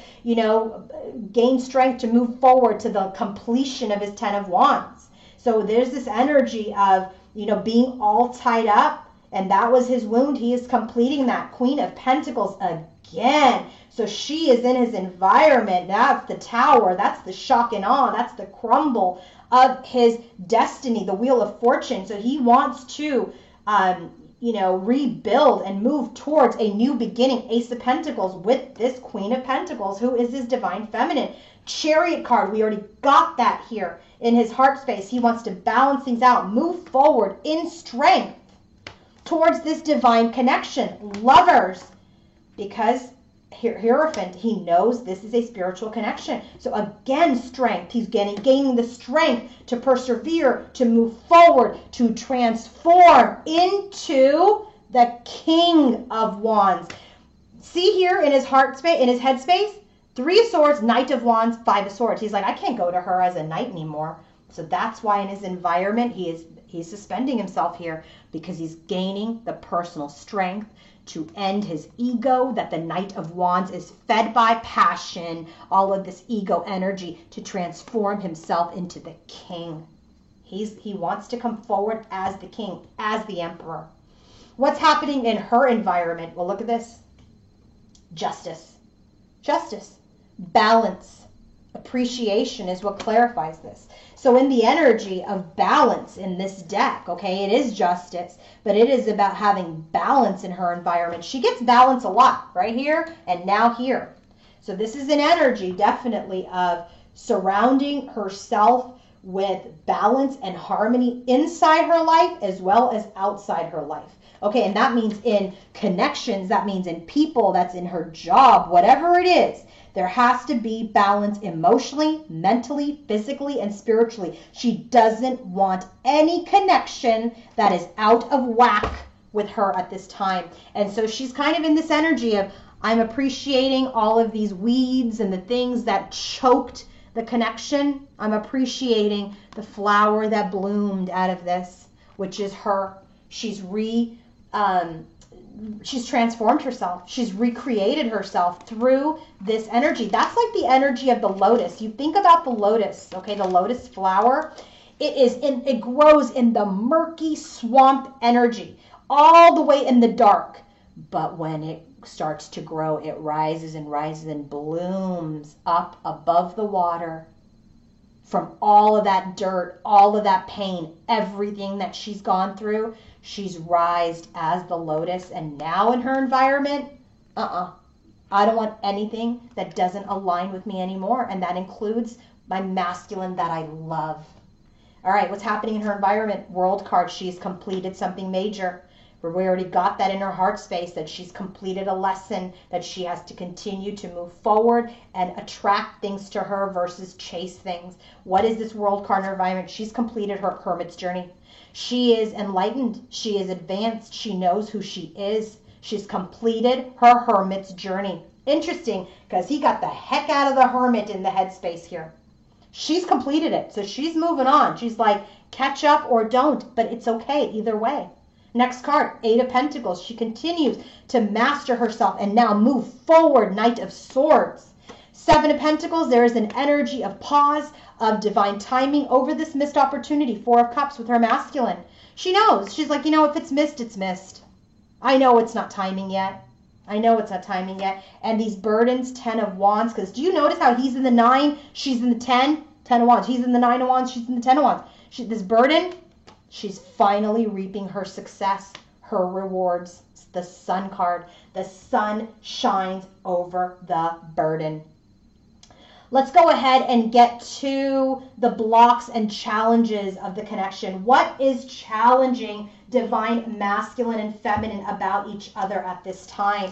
gain strength to move forward to the completion of his Ten of Wands. So there's this energy of, being all tied up, and that was his wound. He is completing that. Queen of Pentacles again. So she is in his environment. That's the Tower. That's the shock and awe. That's the crumble of his destiny, the Wheel of Fortune. So he wants to, rebuild and move towards a new beginning. Ace of Pentacles with this Queen of Pentacles, who is his divine feminine. Chariot card. We already got that here in his heart space. He wants to balance things out, move forward in strength towards this divine connection. Lovers, because Hierophant, he knows this is a spiritual connection. So again, strength. He's gaining the strength to persevere, to move forward, to transform into the King of Wands. See here in his heart space, in his head space, Three of Swords, Knight of Wands, Five of Swords. He's like, I can't go to her as a knight anymore. So that's why in his environment, he's suspending himself here, because he's gaining the personal strength to end his ego, that the Knight of Wands is fed by passion, all of this ego energy, to transform himself into the king. He wants to come forward as the king, as the emperor. What's happening in her environment? Well, look at this. Justice. Justice. Balance. Appreciation is what clarifies this. So in the energy of balance in this deck, okay, it is justice, but it is about having balance in her environment. She gets balance a lot right here and now here. So this is an energy definitely of surrounding herself with balance and harmony inside her life as well as outside her life. Okay, and that means in connections, that means in people, that's in her job, whatever it is. There has to be balance emotionally, mentally, physically, and spiritually. She doesn't want any connection that is out of whack with her at this time. And so she's kind of in this energy of, I'm appreciating all of these weeds and the things that choked the connection. I'm appreciating the flower that bloomed out of this, which is her. She's transformed herself. She's recreated herself through this energy. That's like the energy of the lotus. You think about the lotus, okay, the lotus flower. It grows in the murky swamp energy, all the way in the dark. But when it starts to grow, it rises and rises and blooms up above the water from all of that dirt, all of that pain, everything that she's gone through. She's rised as the lotus, and now in her environment, I don't want anything that doesn't align with me anymore, and that includes my masculine that I love. All right, what's happening in her environment? World card, she's completed something major. We already got that in her heart space, that she's completed a lesson, that she has to continue to move forward and attract things to her versus chase things. What is this world card in her environment? She's completed her hermit's journey. She is enlightened. She is advanced. She knows who she is. She's completed her hermit's journey. Interesting, because he got the heck out of the hermit in the headspace here. She's completed it, so she's moving on. She's like, catch up or don't, but it's okay either way. Next card, Eight of Pentacles. She continues to master herself and now move forward, Knight of Swords. Seven of Pentacles, there is an energy of pause, of divine timing over this missed opportunity. Four of Cups with her masculine. She knows. She's like, if it's missed, it's missed. I know it's not timing yet. I know it's not timing yet. And these burdens, 10 of Wands, because do you notice how he's in the 9, she's in the 10? 10 of Wands. He's in the 9 of Wands, she's in the 10 of Wands. This burden, she's finally reaping her success, her rewards. It's the Sun card. The sun shines over the burden. Let's go ahead and get to the blocks and challenges of the connection. What is challenging divine masculine and feminine about each other at this time?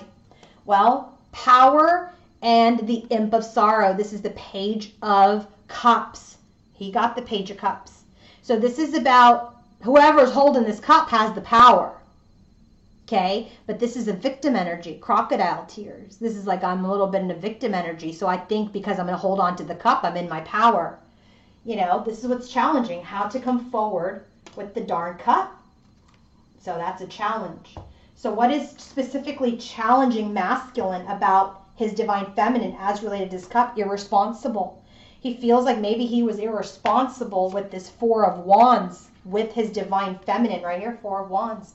Well, power and the imp of sorrow. This is the Page of Cups. He got the Page of Cups. So this is about whoever's holding this cup has the power. Okay, but this is a victim energy, crocodile tears. This is like I'm a little bit in a victim energy. So I think because I'm going to hold on to the cup, I'm in my power. This is what's challenging, how to come forward with the darn cup. So that's a challenge. So what is specifically challenging masculine about his divine feminine as related to his cup? Irresponsible. He feels like maybe he was irresponsible with this Four of Wands with his divine feminine right here, Four of Wands.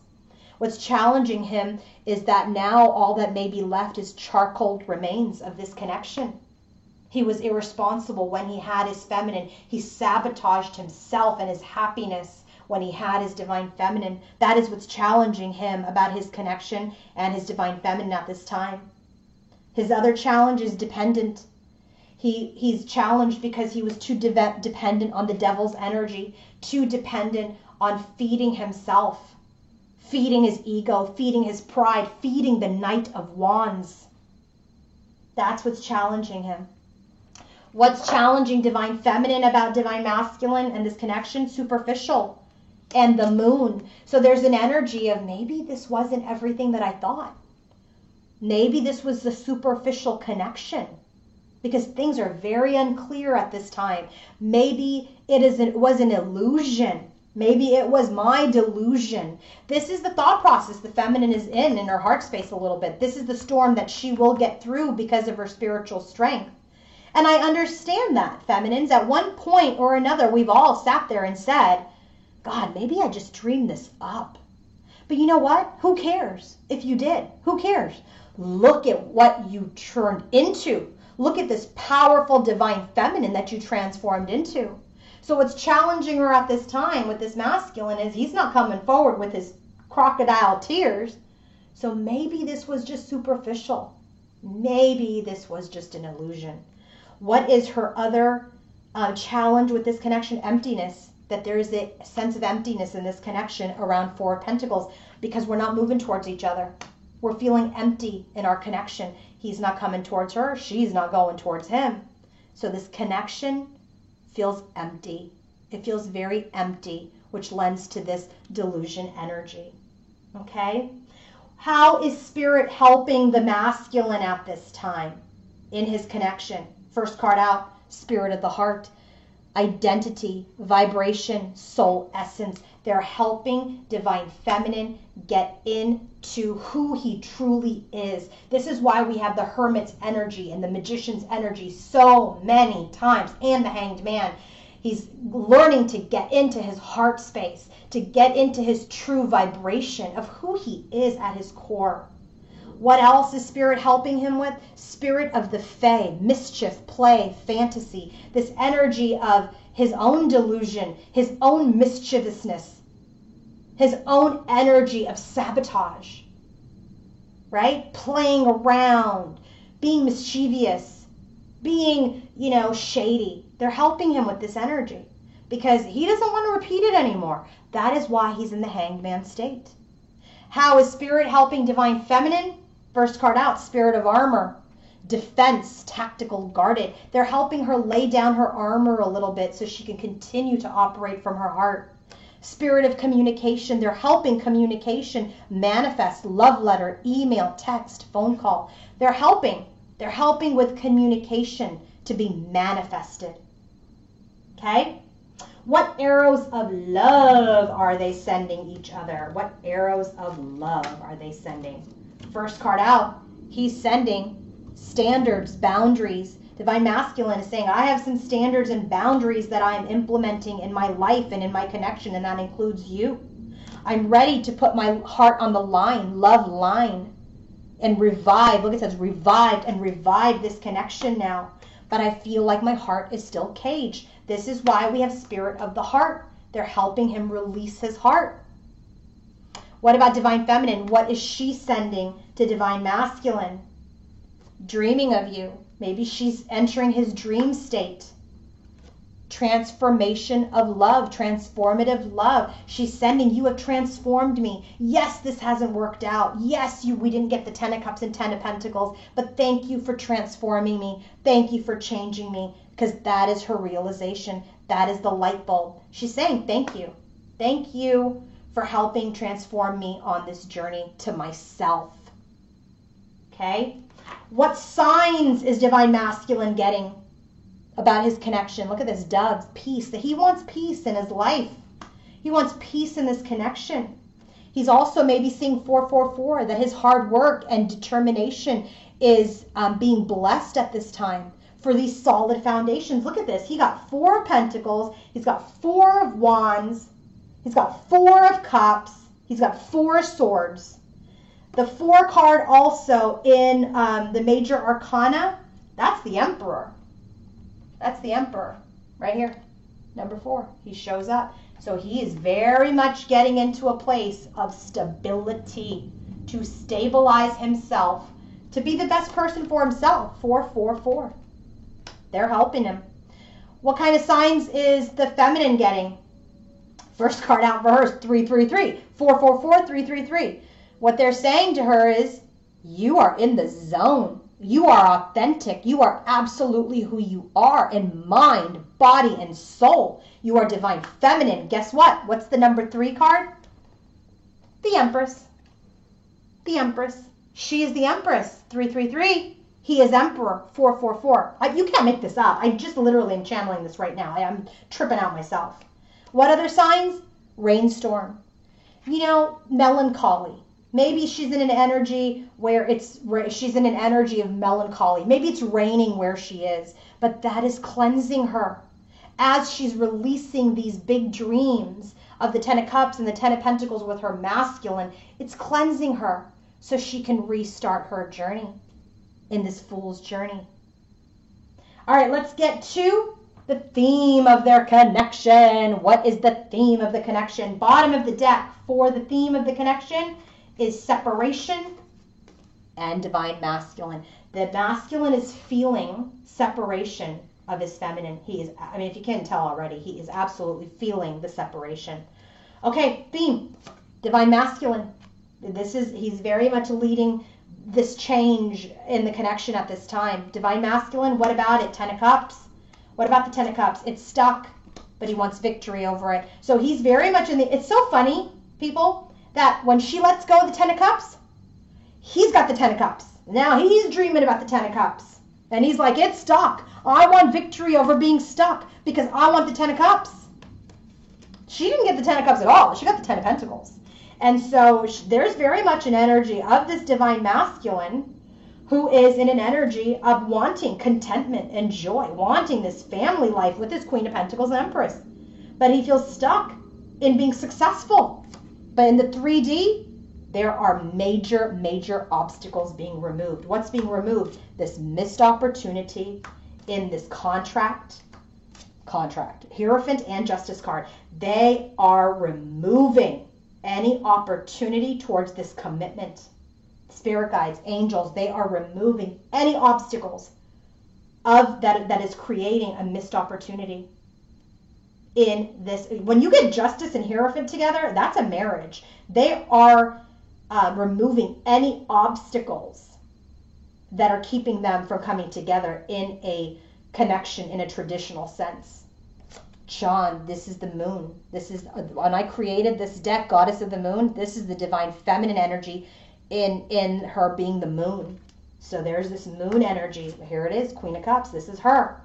What's challenging him is that now all that may be left is charcoal remains of this connection. He was irresponsible when he had his feminine. He sabotaged himself and his happiness when he had his divine feminine. That is what's challenging him about his connection and his divine feminine at this time. His other challenge is dependent. He's challenged because he was too dependent on the devil's energy, too dependent on feeding himself, feeding his ego, feeding his pride, feeding the Knight of Wands. That's what's challenging him. What's challenging divine feminine about divine masculine and this connection? Superficial. And the moon. So there's an energy of maybe this wasn't everything that I thought. Maybe this was the superficial connection. Because things are very unclear at this time. Maybe it was an illusion. Maybe it was my delusion. This is the thought process the feminine is in her heart space a little bit. This is the storm that she will get through because of her spiritual strength. And I understand that, feminines. At one point or another, we've all sat there and said, God, maybe I just dreamed this up. But you know what? Who cares if you did? Who cares? Look at what you turned into. Look at this powerful divine feminine that you transformed into. So what's challenging her at this time with this masculine is he's not coming forward with his crocodile tears. So maybe this was just superficial. Maybe this was just an illusion. What is her other challenge with this connection? Emptiness. That there is a sense of emptiness in this connection around Four of Pentacles because we're not moving towards each other. We're feeling empty in our connection. He's not coming towards her. She's not going towards him. So this connection feels empty. It feels very empty, which lends to this delusion energy. Okay? How is Spirit helping the masculine at this time in his connection? First card out, Spirit of the Heart. Identity, vibration, soul essence. They're helping divine feminine get into who he truly is. This is why we have the Hermit's energy and the Magician's energy so many times, and the Hanged Man. He's learning to get into his heart space, to get into his true vibration of who he is at his core. What else is Spirit helping him with? Spirit of the Fae, mischief, play, fantasy. This energy of his own delusion, his own mischievousness, his own energy of sabotage, right? Playing around, being mischievous, being, shady. They're helping him with this energy because he doesn't want to repeat it anymore. That is why he's in the Hanged Man state. How is Spirit helping divine feminine? First card out, Spirit of Armor. Defense, tactical, guarded. They're helping her lay down her armor a little bit so she can continue to operate from her heart. Spirit of Communication. They're helping communication manifest. Love letter, email, text, phone call. They're helping. They're helping with communication to be manifested. Okay? What arrows of love are they sending each other? What arrows of love are they sending? First card out, he's sending standards, boundaries. Divine Masculine is saying, I have some standards and boundaries that I'm implementing in my life and in my connection, and that includes you. I'm ready to put my heart on the line, love line, and revive. Look, it says revived and revive this connection now. But I feel like my heart is still caged. This is why we have Spirit of the Heart. They're helping him release his heart. What about Divine Feminine? What is she sending to Divine Masculine? Dreaming of you. Maybe she's entering his dream state. Transformation of love, transformative love. She's sending, you have transformed me. Yes, this hasn't worked out. Yes, we didn't get the 10 of Cups and 10 of Pentacles, but thank you for transforming me. Thank you for changing me, because that is her realization. That is the light bulb. She's saying thank you. Thank you for helping transform me on this journey to myself. Okay? What signs is Divine Masculine getting about his connection? Look at this, doves, peace. That he wants peace in his life. He wants peace in this connection. He's also maybe seeing 444, that his hard work and determination is being blessed at this time for these solid foundations. Look at this. He got 4 of Pentacles. He's got 4 of Wands. He's got 4 of Cups. He's got 4 Swords. The 4 card also in the Major Arcana, that's the Emperor. That's the Emperor right here, number 4. He shows up. So he is very much getting into a place of stability, to stabilize himself, to be the best person for himself. 444. They're helping him. What kind of signs is the feminine getting? First card out for her is 333. 444, 333. What they're saying to her is, you are in the zone. You are authentic. You are absolutely who you are in mind, body, and soul. You are divine feminine. Guess what? What's the number 3 card? The Empress. The Empress. She is the Empress. 333. He is Emperor. 444. You can't make this up. I just literally am channeling this right now. I'm tripping out myself. What other signs? Rainstorm. Melancholy. Maybe she's in an energy where she's in an energy of melancholy. Maybe it's raining where she is, but that is cleansing her. As she's releasing these big dreams of the 10 of Cups and the 10 of Pentacles with her masculine, it's cleansing her so she can restart her journey in this fool's journey. All right, let's get to the theme of their connection. What is the theme of the connection? Bottom of the deck for the theme of the connection is separation and divine masculine. The masculine is feeling separation of his feminine. If you can't tell already, he is absolutely feeling the separation. Okay, theme, divine masculine. He's very much leading this change in the connection at this time. Divine masculine, what about it? 10 of Cups. What about the 10 of Cups? It's stuck, but he wants victory over it. So he's very much it's so funny, people, that when she lets go of the 10 of Cups, he's got the 10 of Cups. Now he's dreaming about the 10 of Cups. And he's like, it's stuck. I want victory over being stuck because I want the 10 of Cups. She didn't get the 10 of Cups at all. She got the 10 of Pentacles. And so there's very much an energy of this divine masculine who is in an energy of wanting contentment and joy, wanting this family life with his Queen of Pentacles and Empress. But he feels stuck in being successful. But in the 3D, there are major, major obstacles being removed. What's being removed? This missed opportunity in this contract, Hierophant and Justice card. They are removing any opportunity towards this commitment. Spirit guides, angels, they are removing any obstacles of that is creating a missed opportunity in this. When you get Justice and Hierophant together, that's a marriage. They are removing any obstacles that are keeping them from coming together in a connection in a traditional sense. John, this is the moon. This is, when I created this deck, Goddess of the Moon, this is the divine feminine energy in her being the moon. So there's this moon energy. Here it is, Queen of Cups. This is her.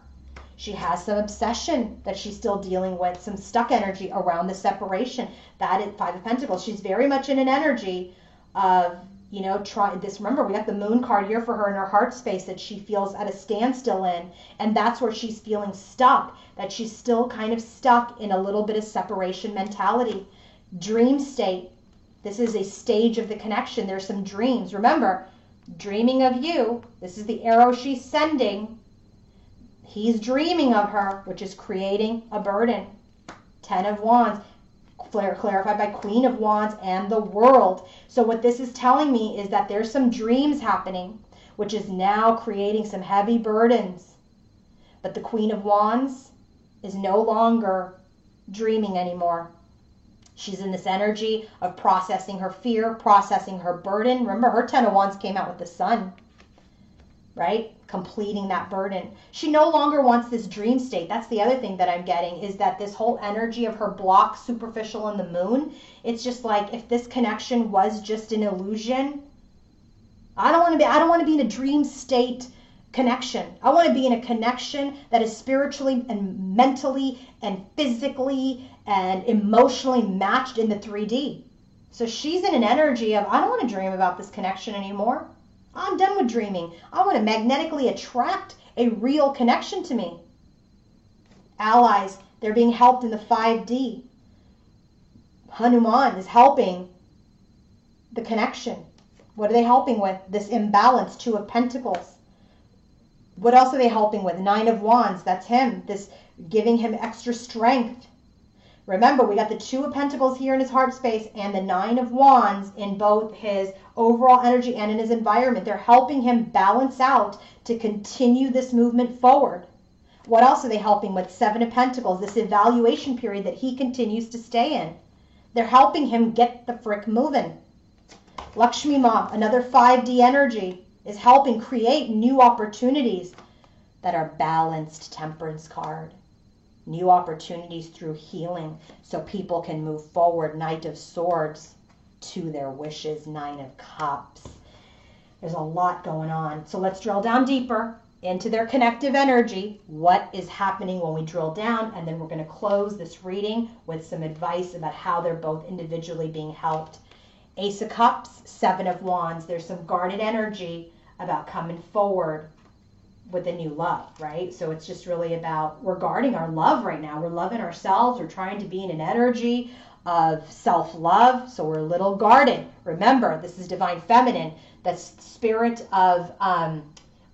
She has some obsession that she's still dealing with, some stuck energy around the separation. That is Five of Pentacles. She's very much in an energy of, try this. Remember, we got the moon card here for her in her heart space that she feels at a standstill in. And that's where she's feeling stuck, that she's still kind of stuck in a little bit of separation mentality. Dream state. This is a stage of the connection. There's some dreams. Remember, dreaming of you. This is the arrow she's sending. He's dreaming of her, which is creating a burden. 10 of Wands. Clarified by Queen of Wands and the World. So what this is telling me is that there's some dreams happening, which is now creating some heavy burdens. But the Queen of Wands is no longer dreaming anymore. She's in this energy of processing her fear, processing her burden. Remember, her 10 of Wands came out with the Sun, right? Completing that burden. She no longer wants this dream state. That's the other thing that I'm getting, is that this whole energy of her block, superficial, and the moon, it's just like, if this connection was just an illusion, I don't want to be in a dream state connection. I want to be in a connection that is spiritually and mentally and physically and emotionally matched in the 3D. So she's in an energy of, I don't want to dream about this connection anymore. I'm done with dreaming. I want to magnetically attract a real connection to me. Allies, they're being helped in the 5D. Hanuman is helping the connection. What are they helping with? This imbalance, 2 of Pentacles. What else are they helping with? 9 of Wands, that's him. This giving him extra strength. Remember, we got the 2 of Pentacles here in his heart space and the 9 of Wands in both his overall energy and in his environment. They're helping him balance out to continue this movement forward. What else are they helping with? 7 of Pentacles, this evaluation period that he continues to stay in. They're helping him get the frick moving. Lakshmi Ma, another 5D energy, is helping create new opportunities that are balanced. Temperance card. New opportunities through healing so people can move forward. Knight of Swords to their wishes. 9 of Cups. There's a lot going on. So let's drill down deeper into their connective energy. What is happening when we drill down? And then we're going to close this reading with some advice about how they're both individually being helped. Ace of Cups, 7 of Wands. There's some guarded energy about coming forward with a new love, right? So it's just really about, we're guarding our love right now. We're loving ourselves. We're trying to be in an energy of self-love. So we're a little guarded. Remember, this is divine feminine. That's spirit of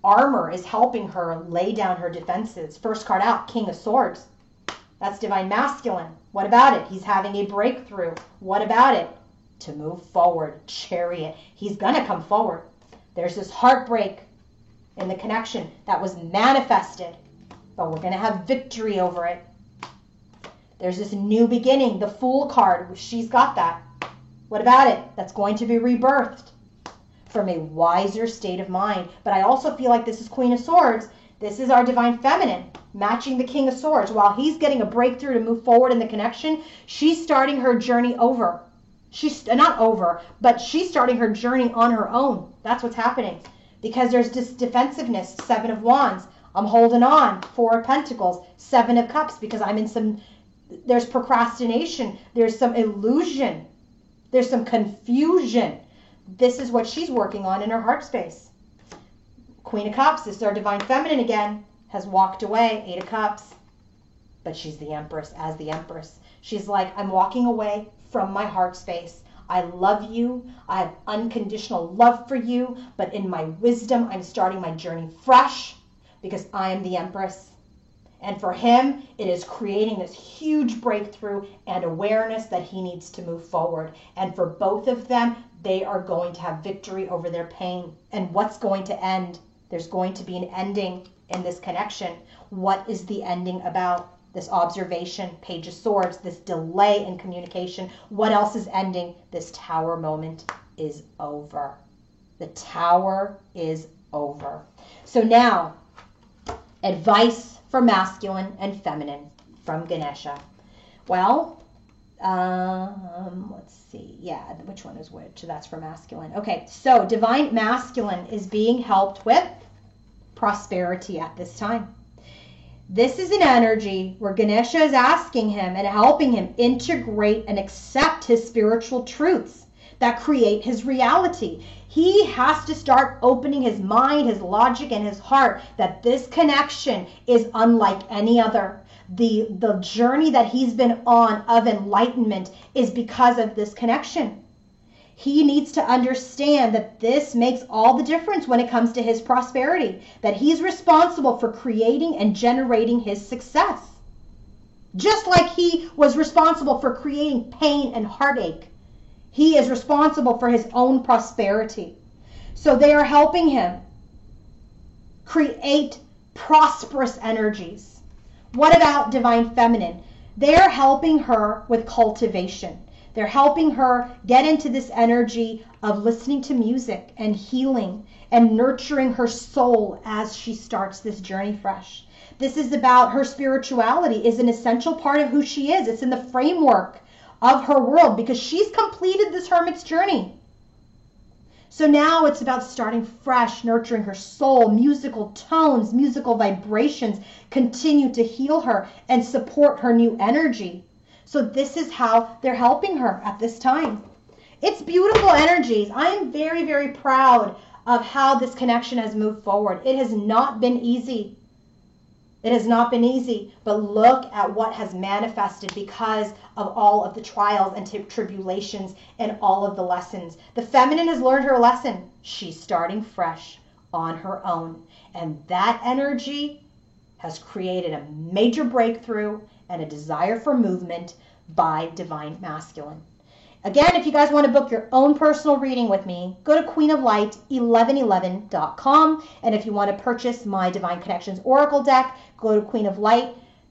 armor is helping her lay down her defenses. First card out, King of Swords. That's divine masculine. What about it? He's having a breakthrough. What about it? To move forward. Chariot. He's going to come forward. There's this heartbreak in the connection that was manifested, but we're going to have victory over it. There's this new beginning. The Fool card. She's got that. What about it? That's going to be rebirthed from a wiser state of mind. But I also feel like this is Queen of Swords. This is our divine feminine matching the King of Swords. While he's getting a breakthrough to move forward in the connection, she's starting her journey over. She's not over, but she's starting her journey on her own. That's what's happening. Because there's this defensiveness, 7 of Wands. I'm holding on, 4 of Pentacles, 7 of Cups, because I'm in some, there's procrastination. There's some illusion. There's some confusion. This is what she's working on in her heart space. Queen of Cups, this is our divine feminine again, has walked away, 8 of Cups. But she's the Empress as the Empress. She's like, I'm walking away from my heart space. I love you. I have unconditional love for you. But in my wisdom, I'm starting my journey fresh because I am the Empress. And for him, it is creating this huge breakthrough and awareness that he needs to move forward. And for both of them, they are going to have victory over their pain. And what's going to end? There's going to be an ending in this connection. What is the ending about? This observation, Page of Swords, this delay in communication. What else is ending? This Tower moment is over. The Tower is over. So now, advice for masculine and feminine from Ganesha. Well, let's see. Yeah, which one is which? That's for masculine. Okay, so divine masculine is being helped with prosperity at this time. This is an energy where Ganesha is asking him and helping him integrate and accept his spiritual truths that create his reality. He has to start opening his mind, his logic, and his heart that this connection is unlike any other. The journey that he's been on of enlightenment is because of this connection. He needs to understand that this makes all the difference when it comes to his prosperity, that he's responsible for creating and generating his success. Just like he was responsible for creating pain and heartache, he is responsible for his own prosperity. So they are helping him create prosperous energies. What about divine feminine? They're helping her with cultivation. They're helping her get into this energy of listening to music and healing and nurturing her soul as she starts this journey fresh. This is about her spirituality is an essential part of who she is. It's in the framework of her world because she's completed this hermit's journey. So now it's about starting fresh, nurturing her soul, musical tones, musical vibrations continue to heal her and support her new energy. So this is how they're helping her at this time. It's beautiful energies. I am very, very proud of how this connection has moved forward. It has not been easy. It has not been easy, but look at what has manifested because of all of the trials and tribulations and all of the lessons. The feminine has learned her lesson. She's starting fresh on her own. And that energy has created a major breakthrough and a desire for movement by divine masculine. Again, if you guys want to book your own personal reading with me, go to queenoflight1111.com. And if you want to purchase my Divine Connections Oracle deck, go to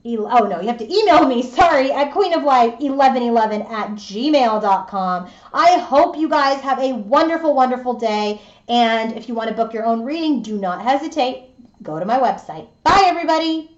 you have to email me, at queenoflight1111@gmail.com. I hope you guys have a wonderful, wonderful day. And if you want to book your own reading, do not hesitate. Go to my website. Bye, everybody.